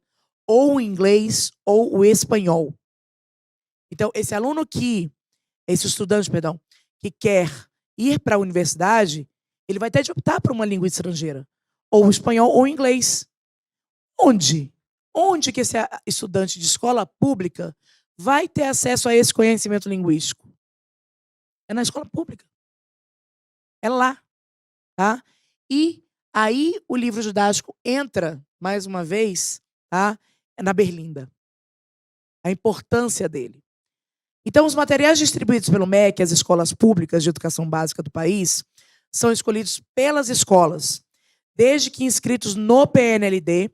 ou o inglês ou o espanhol. Então, esse estudante, que quer ir para a universidade, ele vai ter de optar por uma língua estrangeira, ou o espanhol ou o inglês. Onde? Onde que esse estudante de escola pública vai ter acesso a esse conhecimento linguístico? É na escola pública. É lá. Tá? E aí o livro didático entra, mais uma vez, tá? Na berlinda. A importância dele. Então, os materiais distribuídos pelo MEC, as escolas públicas de educação básica do país, são escolhidos pelas escolas, desde que inscritos no PNLD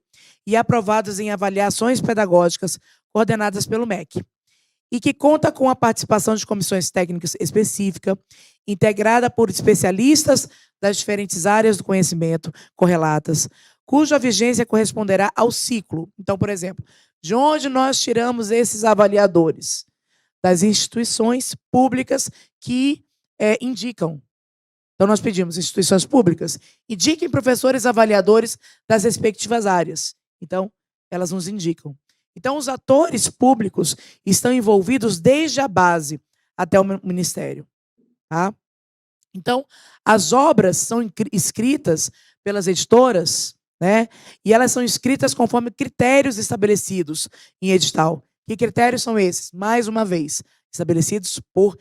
e aprovados em avaliações pedagógicas coordenadas pelo MEC, e que conta com a participação de comissões técnicas específicas, integrada por especialistas das diferentes áreas do conhecimento correlatas, cuja vigência corresponderá ao ciclo. Então, por exemplo, de onde nós tiramos esses avaliadores? Das instituições públicas que indicam. Então, nós pedimos instituições públicas, indiquem professores avaliadores das respectivas áreas. Então, elas nos indicam. Então, os atores públicos estão envolvidos desde a base até o ministério. Tá? Então, as obras são escritas pelas editoras, né? E elas são escritas conforme critérios estabelecidos em edital. Que critérios são esses? Mais uma vez, estabelecidos por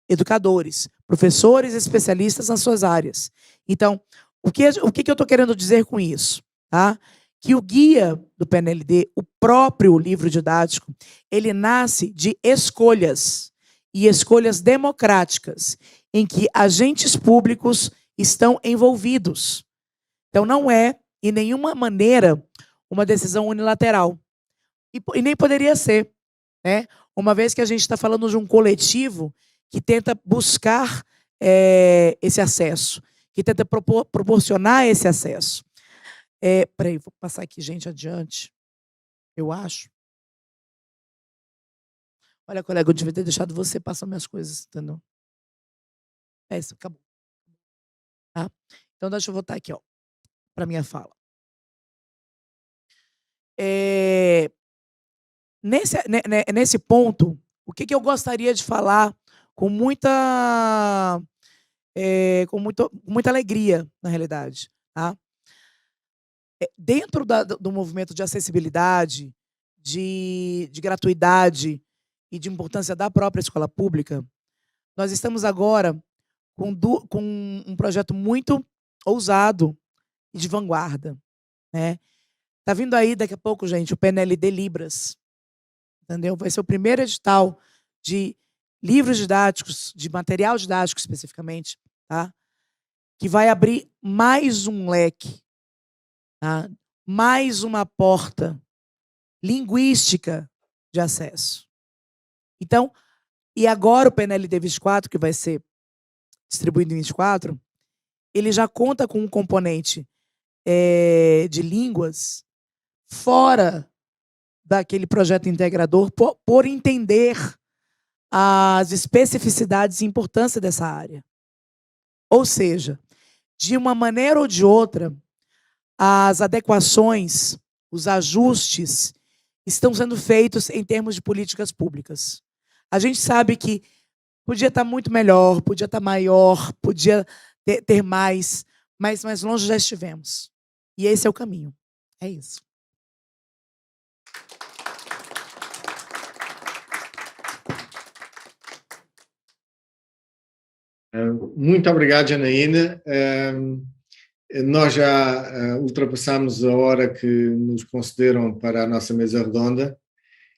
educadores, professores especialistas nas suas áreas. Então, o que eu estou querendo dizer com isso? Tá? Que o guia do PNLD, o próprio livro didático, ele nasce de escolhas, e escolhas democráticas, em que agentes públicos estão envolvidos. Então, não é, em nenhuma maneira, uma decisão unilateral. E nem poderia ser, né? Uma vez que a gente está falando de um coletivo que tenta buscar esse acesso, que tenta proporcionar esse acesso. Peraí, vou passar aqui, gente, adiante. Eu acho. Olha, colega, eu devia ter deixado você passar minhas coisas, entendeu? Isso, acabou. Tá? Então, deixa eu voltar aqui, ó, para minha fala. Nesse ponto, o que eu gostaria de falar com muita alegria, na realidade. Tá? Dentro do movimento de acessibilidade, de gratuidade e de importância da própria escola pública, nós estamos agora com um projeto muito ousado e de vanguarda. Né? Tá vindo aí, daqui a pouco, gente, o PNLD Libras. Entendeu? Vai ser o primeiro edital de livros didáticos, de material didático especificamente, tá? Que vai abrir mais um leque, tá? Mais uma porta linguística de acesso. Então, e agora o PNLD 24, que vai ser distribuído em 24, ele já conta com um componente de línguas fora daquele projeto integrador, por entender as especificidades e importância dessa área. Ou seja, de uma maneira ou de outra, as adequações, os ajustes estão sendo feitos em termos de políticas públicas. A gente sabe que podia estar muito melhor, podia estar maior, podia ter mais, mas mais longe já estivemos. E esse é o caminho. É isso. Muito obrigado, Janaína. Nós já ultrapassamos a hora que nos concederam para a nossa mesa redonda,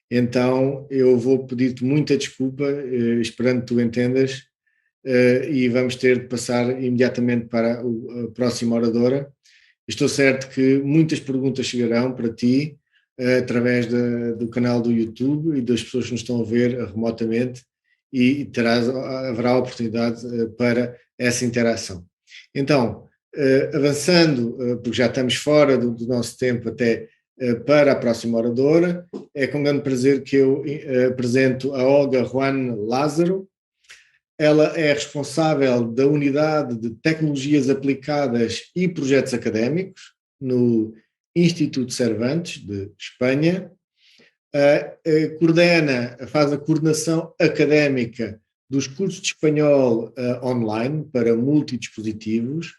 então eu vou pedir-te muita desculpa, esperando que tu entendas, e vamos ter de passar imediatamente para a próxima oradora. Estou certo que muitas perguntas chegarão para ti, através do canal do YouTube e das pessoas que nos estão a ver remotamente, e haverá oportunidade para essa interação. Então, avançando, porque já estamos fora do nosso tempo até para a próxima oradora, é com grande prazer que eu apresento a Olga Juan Lázaro. Ela é responsável da Unidade de Tecnologias Aplicadas e Projetos Académicos no Instituto Cervantes, de Espanha. Faz a coordenação académica dos cursos de espanhol online para multidispositivos,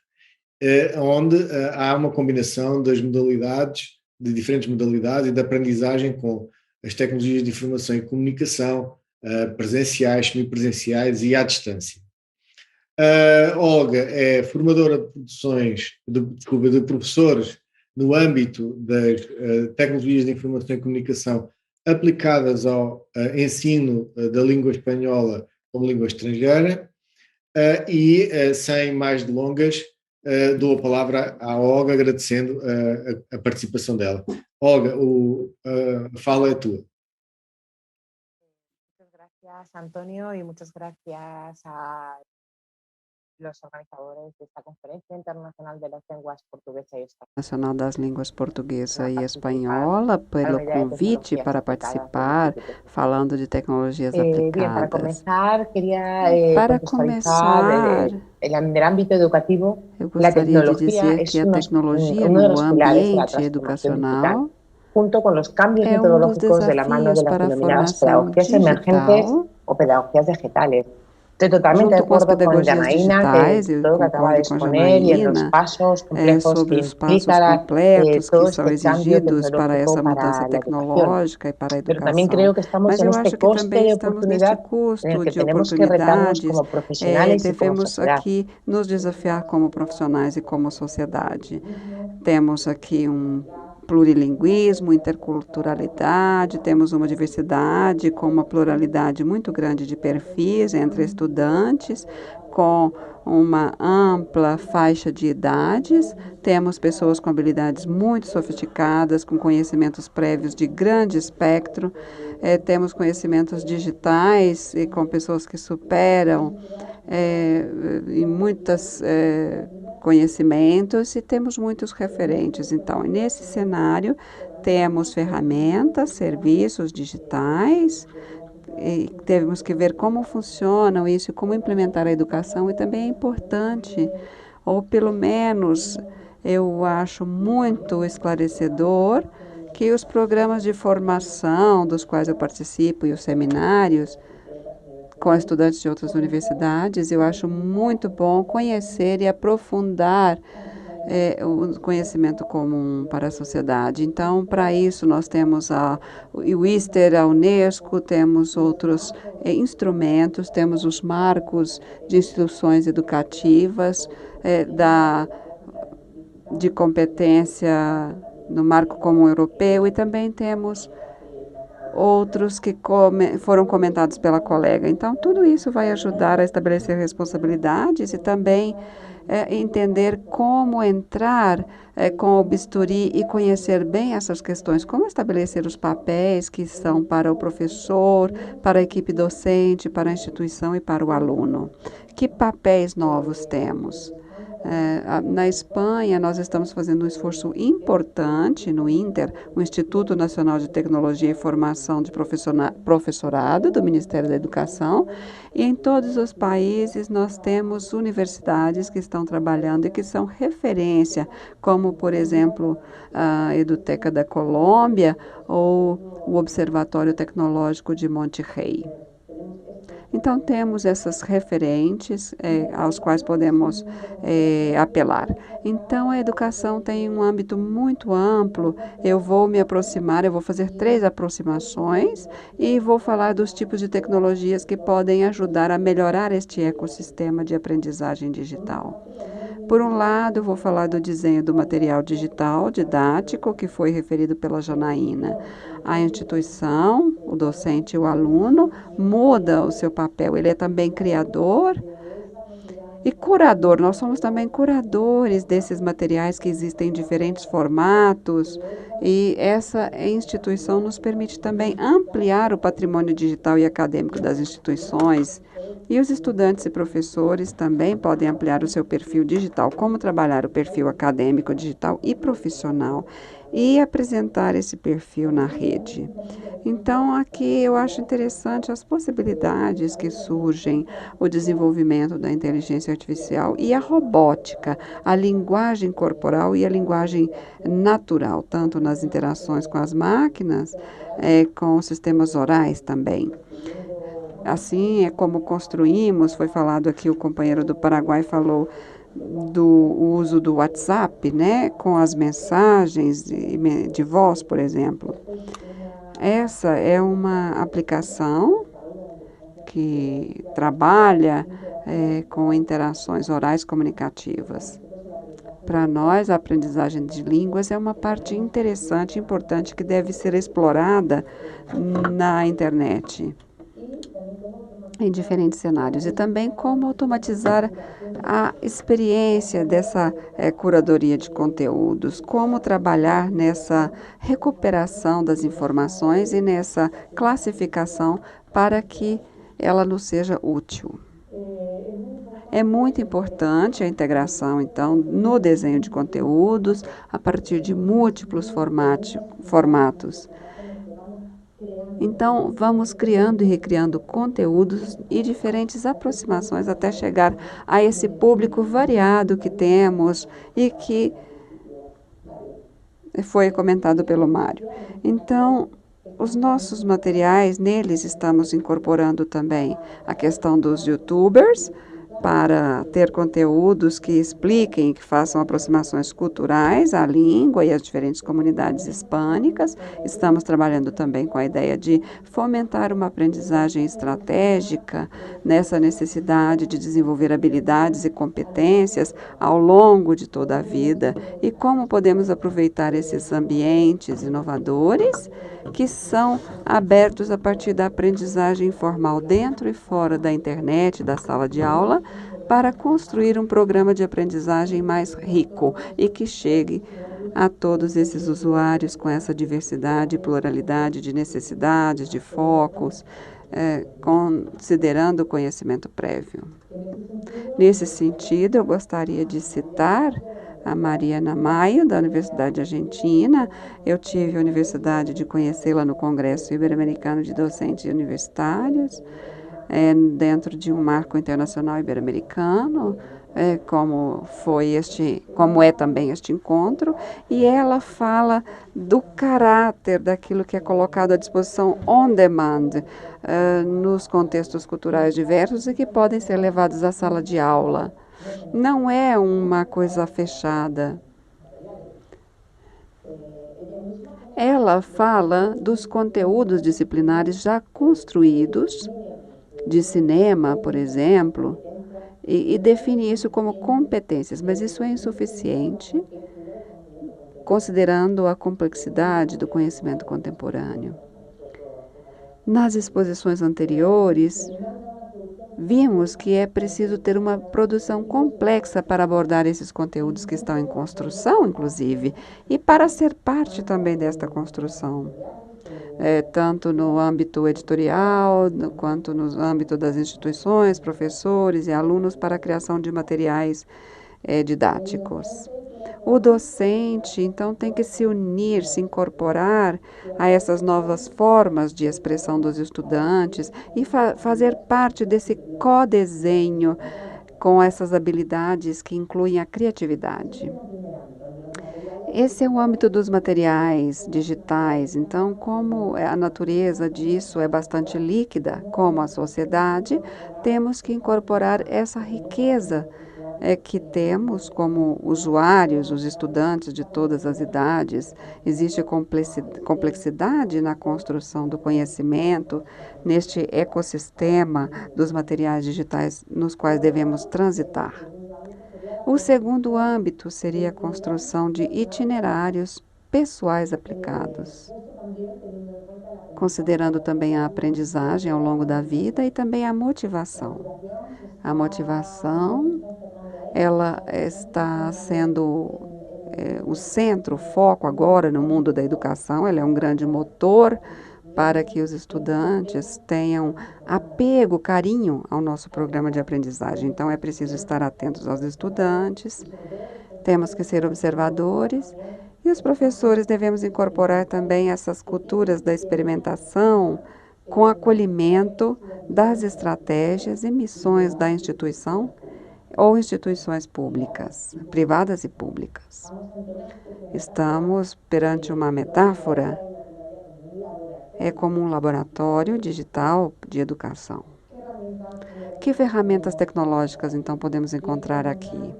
onde há uma combinação das modalidades, de diferentes modalidades e de aprendizagem com as tecnologias de informação e comunicação, presenciais, semipresenciais e à distância. A Olga é formadora de professores no âmbito das tecnologias de informação e comunicação aplicadas ao ensino da língua espanhola como língua estrangeira, e sem mais delongas dou a palavra à Olga, agradecendo a participação dela. Olga, a fala é tua. Gracias, Antonio, y muchas gracias a los organizadores de esta Conferencia Internacional de las Lenguas Portuguesa y Española. Nacional das Línguas Portuguesa e Espanhola, pelo convite para participar, falando de tecnologias Bien, para aplicadas. comenzar, quería Para contextualizar começar, en el ámbito educativo, eu la gostaria de tecnología dizer es que a tecnologia uno de no los pilares de la ambiente transformación digital, educacional junto con los cambios é um dos metodológicos de la mano desafios de las para a denominadas formação pedagogías emergentes digital, o pedagogías vegetales. Estoy totalmente de junto com as acuerdo con pedagogias Janaína, digitais, que eu todo lo que acaba de concordo com a exponer y en los Janaína, pasos complejos sobre que os passos implica completos todo que são este cambio exigidos para tecnológico essa mudança para la educación. tecnológica e para a Pero también educação. creo que estamos Mas en eu este acho que coste também de estamos neste oportunidad en el custo que de tenemos que retarnos oportunidades, como profesionales y como devemos sociedad. aqui nos desafiar como profissionais e como sociedade. Temos aqui plurilinguismo, interculturalidade, temos uma diversidade com uma pluralidade muito grande de perfis entre estudantes, com uma ampla faixa de idades, temos pessoas com habilidades muito sofisticadas, com conhecimentos prévios de grande espectro, temos conhecimentos digitais e com pessoas que superam em muitos conhecimentos, e temos muitos referentes. Então, nesse cenário, temos ferramentas, serviços digitais, e temos que ver como funcionam isso, como implementar a educação, e também é importante, ou pelo menos eu acho muito esclarecedor, que os programas de formação dos quais eu participo e os seminários com estudantes de outras universidades, eu acho muito bom conhecer e aprofundar o conhecimento comum para a sociedade. Então, para isso, nós temos o ISTER, a Unesco, temos outros instrumentos, temos os marcos de instituições educativas de competência no Marco Comum Europeu, e também temos outros que foram comentados pela colega. Então, tudo isso vai ajudar a estabelecer responsabilidades e também entender como entrar com o bisturi e conhecer bem essas questões, como estabelecer os papéis que são para o professor, para a equipe docente, para a instituição e para o aluno. Que papéis novos temos? Na Espanha, nós estamos fazendo um esforço importante no INTER, o Instituto Nacional de Tecnologia e Formação de Professorado do Ministério da Educação, e em todos os países nós temos universidades que estão trabalhando e que são referência, como, por exemplo, a Eduteca da Colômbia ou o Observatório Tecnológico de Monterrey. Então, temos essas referentes aos quais podemos apelar. Então, a educação tem um âmbito muito amplo. Eu vou me aproximar, eu vou fazer 3 aproximações e vou falar dos tipos de tecnologias que podem ajudar a melhorar este ecossistema de aprendizagem digital. Por um lado, eu vou falar do desenho do material digital didático, que foi referido pela Janaína. A instituição, o docente e o aluno muda o seu papel. Ele é também criador e curador. Nós somos também curadores desses materiais que existem em diferentes formatos, e essa instituição nos permite também ampliar o patrimônio digital e acadêmico das instituições E os estudantes e professores também podem ampliar o seu perfil digital, como trabalhar o perfil acadêmico, digital e profissional e apresentar esse perfil na rede. Então, aqui eu acho interessante as possibilidades que surgem, o desenvolvimento da inteligência artificial e a robótica, a linguagem corporal e a linguagem natural, tanto nas interações com as máquinas, com os sistemas orais também. Assim é como construímos, foi falado aqui, o companheiro do Paraguai falou do uso do WhatsApp, né, com as mensagens de voz, por exemplo. Essa é uma aplicação que trabalha com interações orais comunicativas. Para nós, a aprendizagem de línguas é uma parte interessante e importante que deve ser explorada na internet, em diferentes cenários, e também como automatizar a experiência dessa curadoria de conteúdos, como trabalhar nessa recuperação das informações e nessa classificação para que ela nos seja útil. É muito importante a integração, então, no desenho de conteúdos a partir de múltiplos formatos. Então, vamos criando e recriando conteúdos e diferentes aproximações até chegar a esse público variado que temos e que foi comentado pelo Mário. Então, os nossos materiais, neles estamos incorporando também a questão dos YouTubers, para ter conteúdos que expliquem, que façam aproximações culturais à língua e às diferentes comunidades hispânicas. Estamos trabalhando também com a ideia de fomentar uma aprendizagem estratégica nessa necessidade de desenvolver habilidades e competências ao longo de toda a vida e como podemos aproveitar esses ambientes inovadores que são abertos a partir da aprendizagem informal dentro e fora da internet, da sala de aula, para construir um programa de aprendizagem mais rico e que chegue a todos esses usuários com essa diversidade e pluralidade de necessidades, de focos, considerando o conhecimento prévio. Nesse sentido, eu gostaria de citar a Mariana Maio, da Universidade Argentina. Eu tive a oportunidade de conhecê-la no Congresso Ibero-Americano de Docentes Universitários, dentro de um marco internacional ibero-americano, como é também este encontro, e ela fala do caráter daquilo que é colocado à disposição on demand, nos contextos culturais diversos e que podem ser levados à sala de aula. Não é uma coisa fechada. Ela fala dos conteúdos disciplinares já construídos, de cinema, por exemplo, e define isso como competências, mas isso é insuficiente, considerando a complexidade do conhecimento contemporâneo. Nas exposições anteriores, vimos que é preciso ter uma produção complexa para abordar esses conteúdos que estão em construção, inclusive, e para ser parte também desta construção, tanto no âmbito editorial, quanto no âmbito das instituições, professores e alunos, para a criação de materiais didáticos. O docente, então, tem que se unir, se incorporar a essas novas formas de expressão dos estudantes e fazer parte desse co-desenho com essas habilidades que incluem a criatividade. Esse é o âmbito dos materiais digitais. Então, como a natureza disso é bastante líquida, como a sociedade, temos que incorporar essa riqueza que temos como usuários, os estudantes de todas as idades. Existe complexidade na construção do conhecimento, neste ecossistema dos materiais digitais nos quais devemos transitar. O segundo âmbito seria a construção de itinerários pessoais aplicados, considerando também a aprendizagem ao longo da vida e também a motivação. A motivação, ela está sendo o centro, o foco agora no mundo da educação. Ela é um grande motor para que os estudantes tenham apego, carinho ao nosso programa de aprendizagem. Então, é preciso estar atentos aos estudantes, temos que ser observadores e os professores devemos incorporar também essas culturas da experimentação com acolhimento das estratégias e missões da instituição ou instituições públicas, privadas e públicas. Estamos perante uma metáfora, é como um laboratório digital de educação. Que ferramentas tecnológicas, então, podemos encontrar aqui?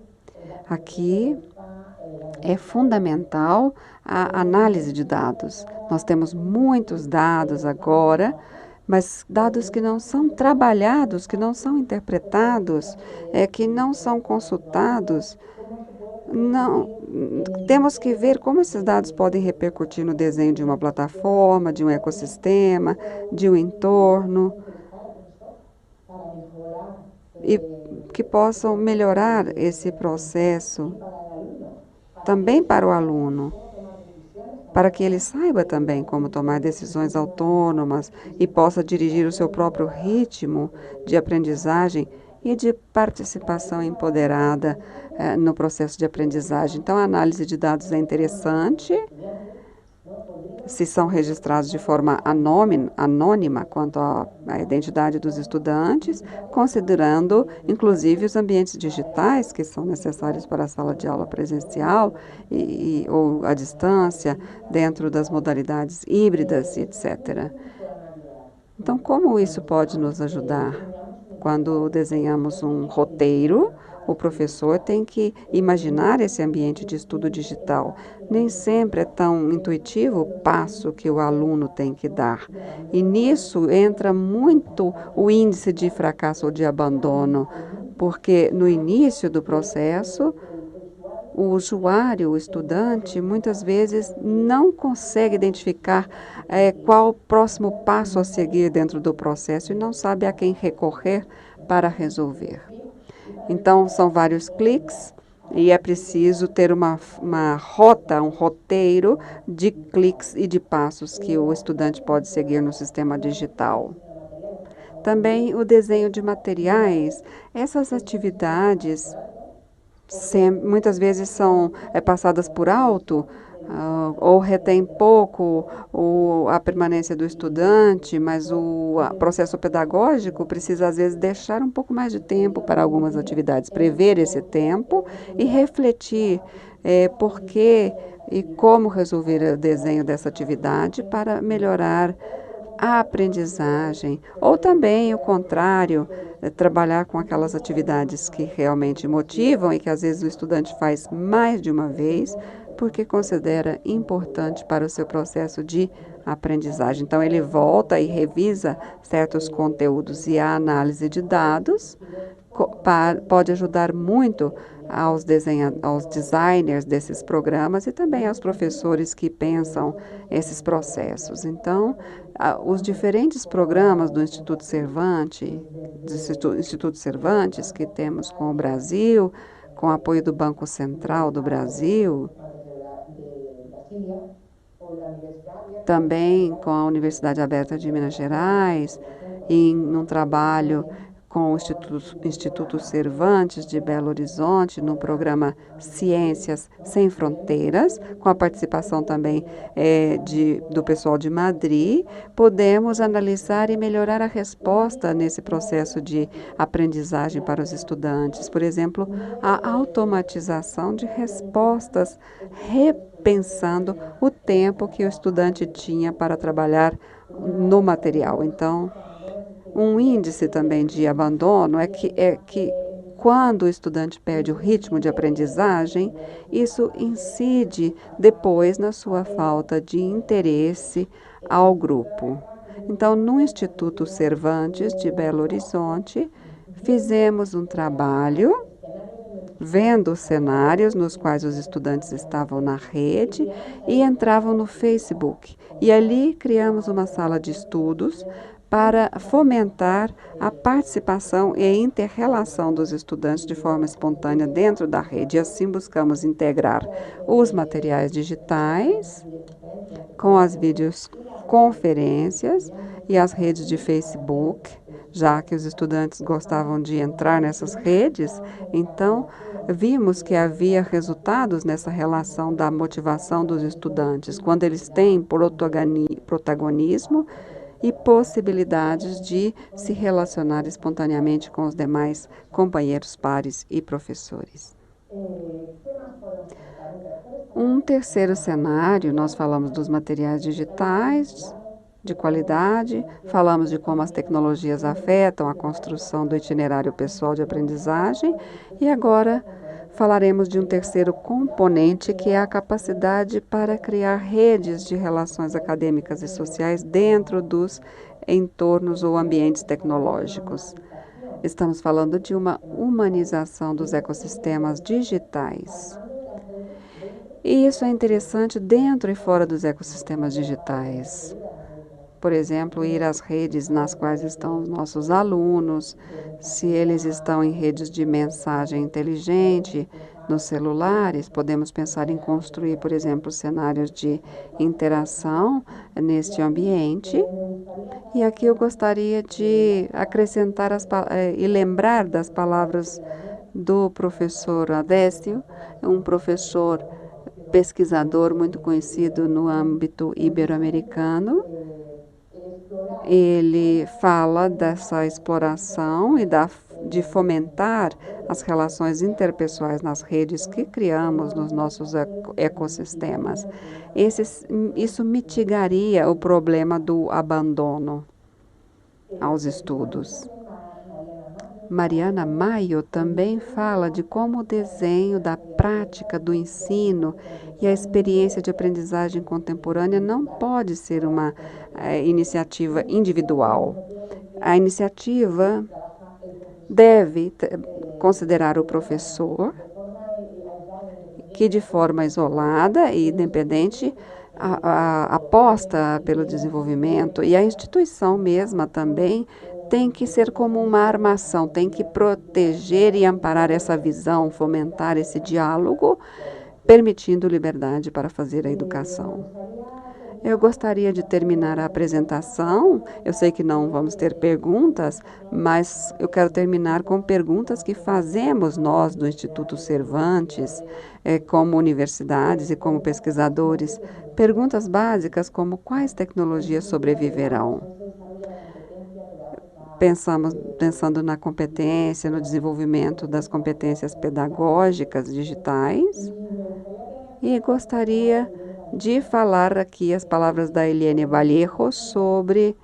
Aqui é fundamental a análise de dados. Nós temos muitos dados agora, mas dados que não são trabalhados, que não são interpretados, que não são consultados. Temos que ver como esses dados podem repercutir no desenho de uma plataforma, de um ecossistema, de um entorno, e que possam melhorar esse processo também para o aluno, para que ele saiba também como tomar decisões autônomas e possa dirigir o seu próprio ritmo de aprendizagem e de participação empoderada no processo de aprendizagem. Então, a análise de dados é interessante, se são registrados de forma anônima quanto à identidade dos estudantes, considerando, inclusive, os ambientes digitais que são necessários para a sala de aula presencial ou à distância, dentro das modalidades híbridas, etc. Então, como isso pode nos ajudar? Quando desenhamos um roteiro, o professor tem que imaginar esse ambiente de estudo digital. Nem sempre é tão intuitivo o passo que o aluno tem que dar. E nisso entra muito o índice de fracasso ou de abandono, porque no início do processo, o usuário, o estudante, muitas vezes não consegue identificar qual o próximo passo a seguir dentro do processo e não sabe a quem recorrer para resolver. Então, são vários cliques e é preciso ter uma rota, um roteiro de cliques e de passos que o estudante pode seguir no sistema digital. Também o desenho de materiais, essas atividades muitas vezes são passadas por alto, ou retém pouco a permanência do estudante, mas o processo pedagógico precisa, às vezes, deixar um pouco mais de tempo para algumas atividades, prever esse tempo e refletir por que e como resolver o desenho dessa atividade para melhorar a aprendizagem, ou também o contrário, trabalhar com aquelas atividades que realmente motivam e que às vezes o estudante faz mais de uma vez, porque considera importante para o seu processo de aprendizagem. Então, ele volta e revisa certos conteúdos e a análise de dados pode ajudar muito aos designers desses programas e também aos professores que pensam esses processos. Então, os diferentes programas do Instituto Cervantes, que temos com o Brasil, com apoio do Banco Central do Brasil, também com a Universidade Aberta de Minas Gerais, e num trabalho com o Instituto Cervantes de Belo Horizonte, no programa Ciências Sem Fronteiras, com a participação também do pessoal de Madrid, podemos analisar e melhorar a resposta nesse processo de aprendizagem para os estudantes. Por exemplo, a automatização de respostas, repensando o tempo que o estudante tinha para trabalhar no material. Então, um índice também de abandono é que quando o estudante perde o ritmo de aprendizagem, isso incide depois na sua falta de interesse ao grupo. Então, no Instituto Cervantes de Belo Horizonte, fizemos um trabalho vendo os cenários nos quais os estudantes estavam na rede e entravam no Facebook. E ali criamos uma sala de estudos para fomentar a participação e a inter-relação dos estudantes de forma espontânea dentro da rede. E assim buscamos integrar os materiais digitais com as videoconferências e as redes de Facebook, já que os estudantes gostavam de entrar nessas redes, então vimos que havia resultados nessa relação da motivação dos estudantes, quando eles têm protagonismo e possibilidades de se relacionar espontaneamente com os demais companheiros, pares e professores. Um terceiro cenário, nós falamos dos materiais digitais de qualidade, falamos de como as tecnologias afetam a construção do itinerário pessoal de aprendizagem e agora falaremos de um terceiro componente, que é a capacidade para criar redes de relações acadêmicas e sociais dentro dos entornos ou ambientes tecnológicos. Estamos falando de uma humanização dos ecossistemas digitais. E isso é interessante dentro e fora dos ecossistemas digitais. Por exemplo, ir às redes nas quais estão os nossos alunos, se eles estão em redes de mensagem inteligente, nos celulares, podemos pensar em construir, por exemplo, cenários de interação neste ambiente. E aqui eu gostaria de acrescentar e lembrar das palavras do professor Adécio, um professor pesquisador muito conhecido no âmbito ibero-americano. Ele fala dessa exploração e de fomentar as relações interpessoais nas redes que criamos nos nossos ecossistemas. Isso mitigaria o problema do abandono aos estudos. Mariana Maio também fala de como o desenho da prática do ensino e a experiência de aprendizagem contemporânea não pode ser uma iniciativa individual. A iniciativa deve considerar o professor, que de forma isolada e independente aposta pelo desenvolvimento, e a instituição mesma também tem que ser como uma armação, tem que proteger e amparar essa visão, fomentar esse diálogo, permitindo liberdade para fazer a educação. Eu gostaria de terminar a apresentação. Eu sei que não vamos ter perguntas, mas eu quero terminar com perguntas que fazemos nós do Instituto Cervantes, como universidades e como pesquisadores. Perguntas básicas como: quais tecnologias sobreviverão? Pensando na competência, no desenvolvimento das competências pedagógicas digitais. E gostaria de falar aqui as palavras da Eliane Vallejo sobre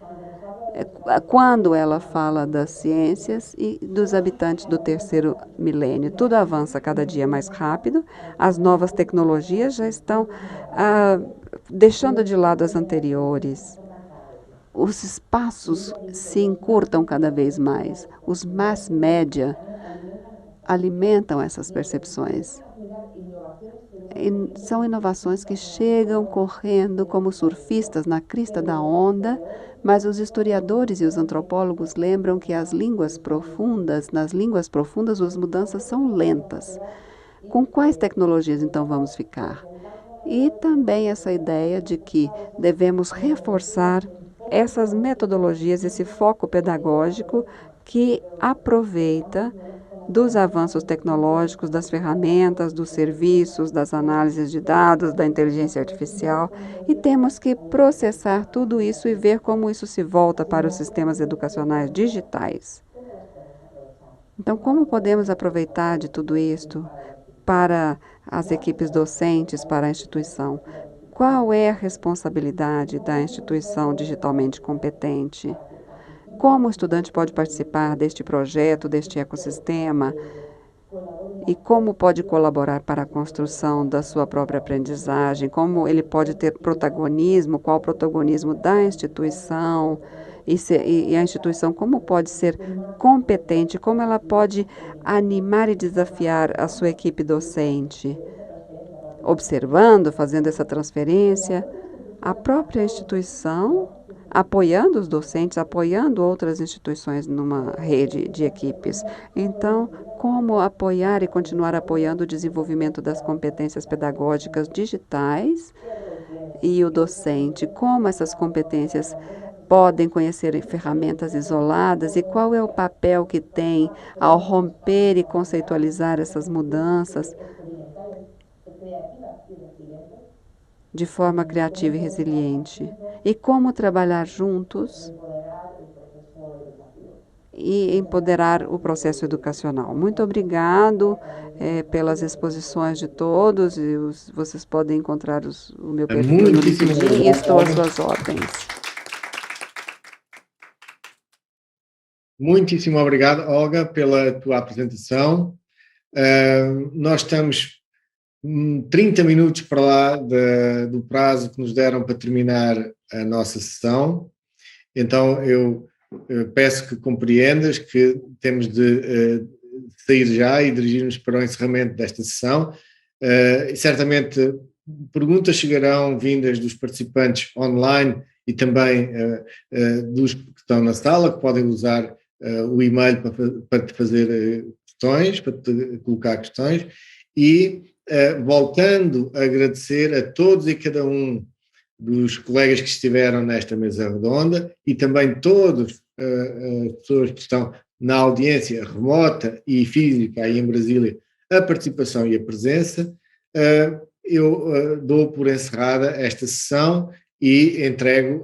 quando ela fala das ciências e dos habitantes do terceiro milênio. Tudo avança cada dia mais rápido, as novas tecnologias já estão deixando de lado as anteriores. Os espaços se encurtam cada vez mais. Os mass media alimentam essas percepções. São inovações que chegam correndo como surfistas na crista da onda, mas os historiadores e os antropólogos lembram que nas línguas profundas, as mudanças são lentas. Com quais tecnologias, então, vamos ficar? E também essa ideia de que devemos reforçar essas metodologias, esse foco pedagógico que aproveita dos avanços tecnológicos, das ferramentas, dos serviços, das análises de dados, da inteligência artificial, e temos que processar tudo isso e ver como isso se volta para os sistemas educacionais digitais. Então, como podemos aproveitar de tudo isto para as equipes docentes, para a instituição? Qual é a responsabilidade da instituição digitalmente competente? Como o estudante pode participar deste projeto, deste ecossistema? E como pode colaborar para a construção da sua própria aprendizagem? Como ele pode ter protagonismo? Qual o protagonismo da instituição? E a instituição como pode ser competente? Como ela pode animar e desafiar a sua equipe docente? Observando, fazendo essa transferência, a própria instituição apoiando os docentes, apoiando outras instituições numa rede de equipes. Então, como apoiar e continuar apoiando o desenvolvimento das competências pedagógicas digitais e o docente, como essas competências podem conhecer ferramentas isoladas e qual é o papel que tem ao romper e conceitualizar essas mudanças de forma criativa e resiliente. E como trabalhar juntos e empoderar o processo educacional. Muito obrigado pelas exposições de todos. Vocês podem encontrar o meu perfil no LinkedIn e estou às suas ordens. Muitíssimo obrigado, Olga, pela tua apresentação. Nós estamos 30 minutos para lá do prazo que nos deram para terminar a nossa sessão. Então, eu peço que compreendas que temos de sair já e dirigir-nos para o encerramento desta sessão. Certamente, perguntas chegarão vindas dos participantes online e também dos que estão na sala, que podem usar o e-mail para te fazer questões, para te colocar questões. E voltando a agradecer a todos e cada um dos colegas que estiveram nesta mesa redonda e também todas as pessoas que estão na audiência remota e física aí em Brasília, a participação e a presença. Eu dou por encerrada esta sessão e entrego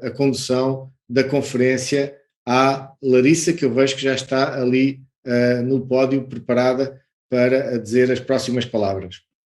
a condução da conferência à Larissa, que eu vejo que já está ali no pódio preparada para dizer as próximas palavras.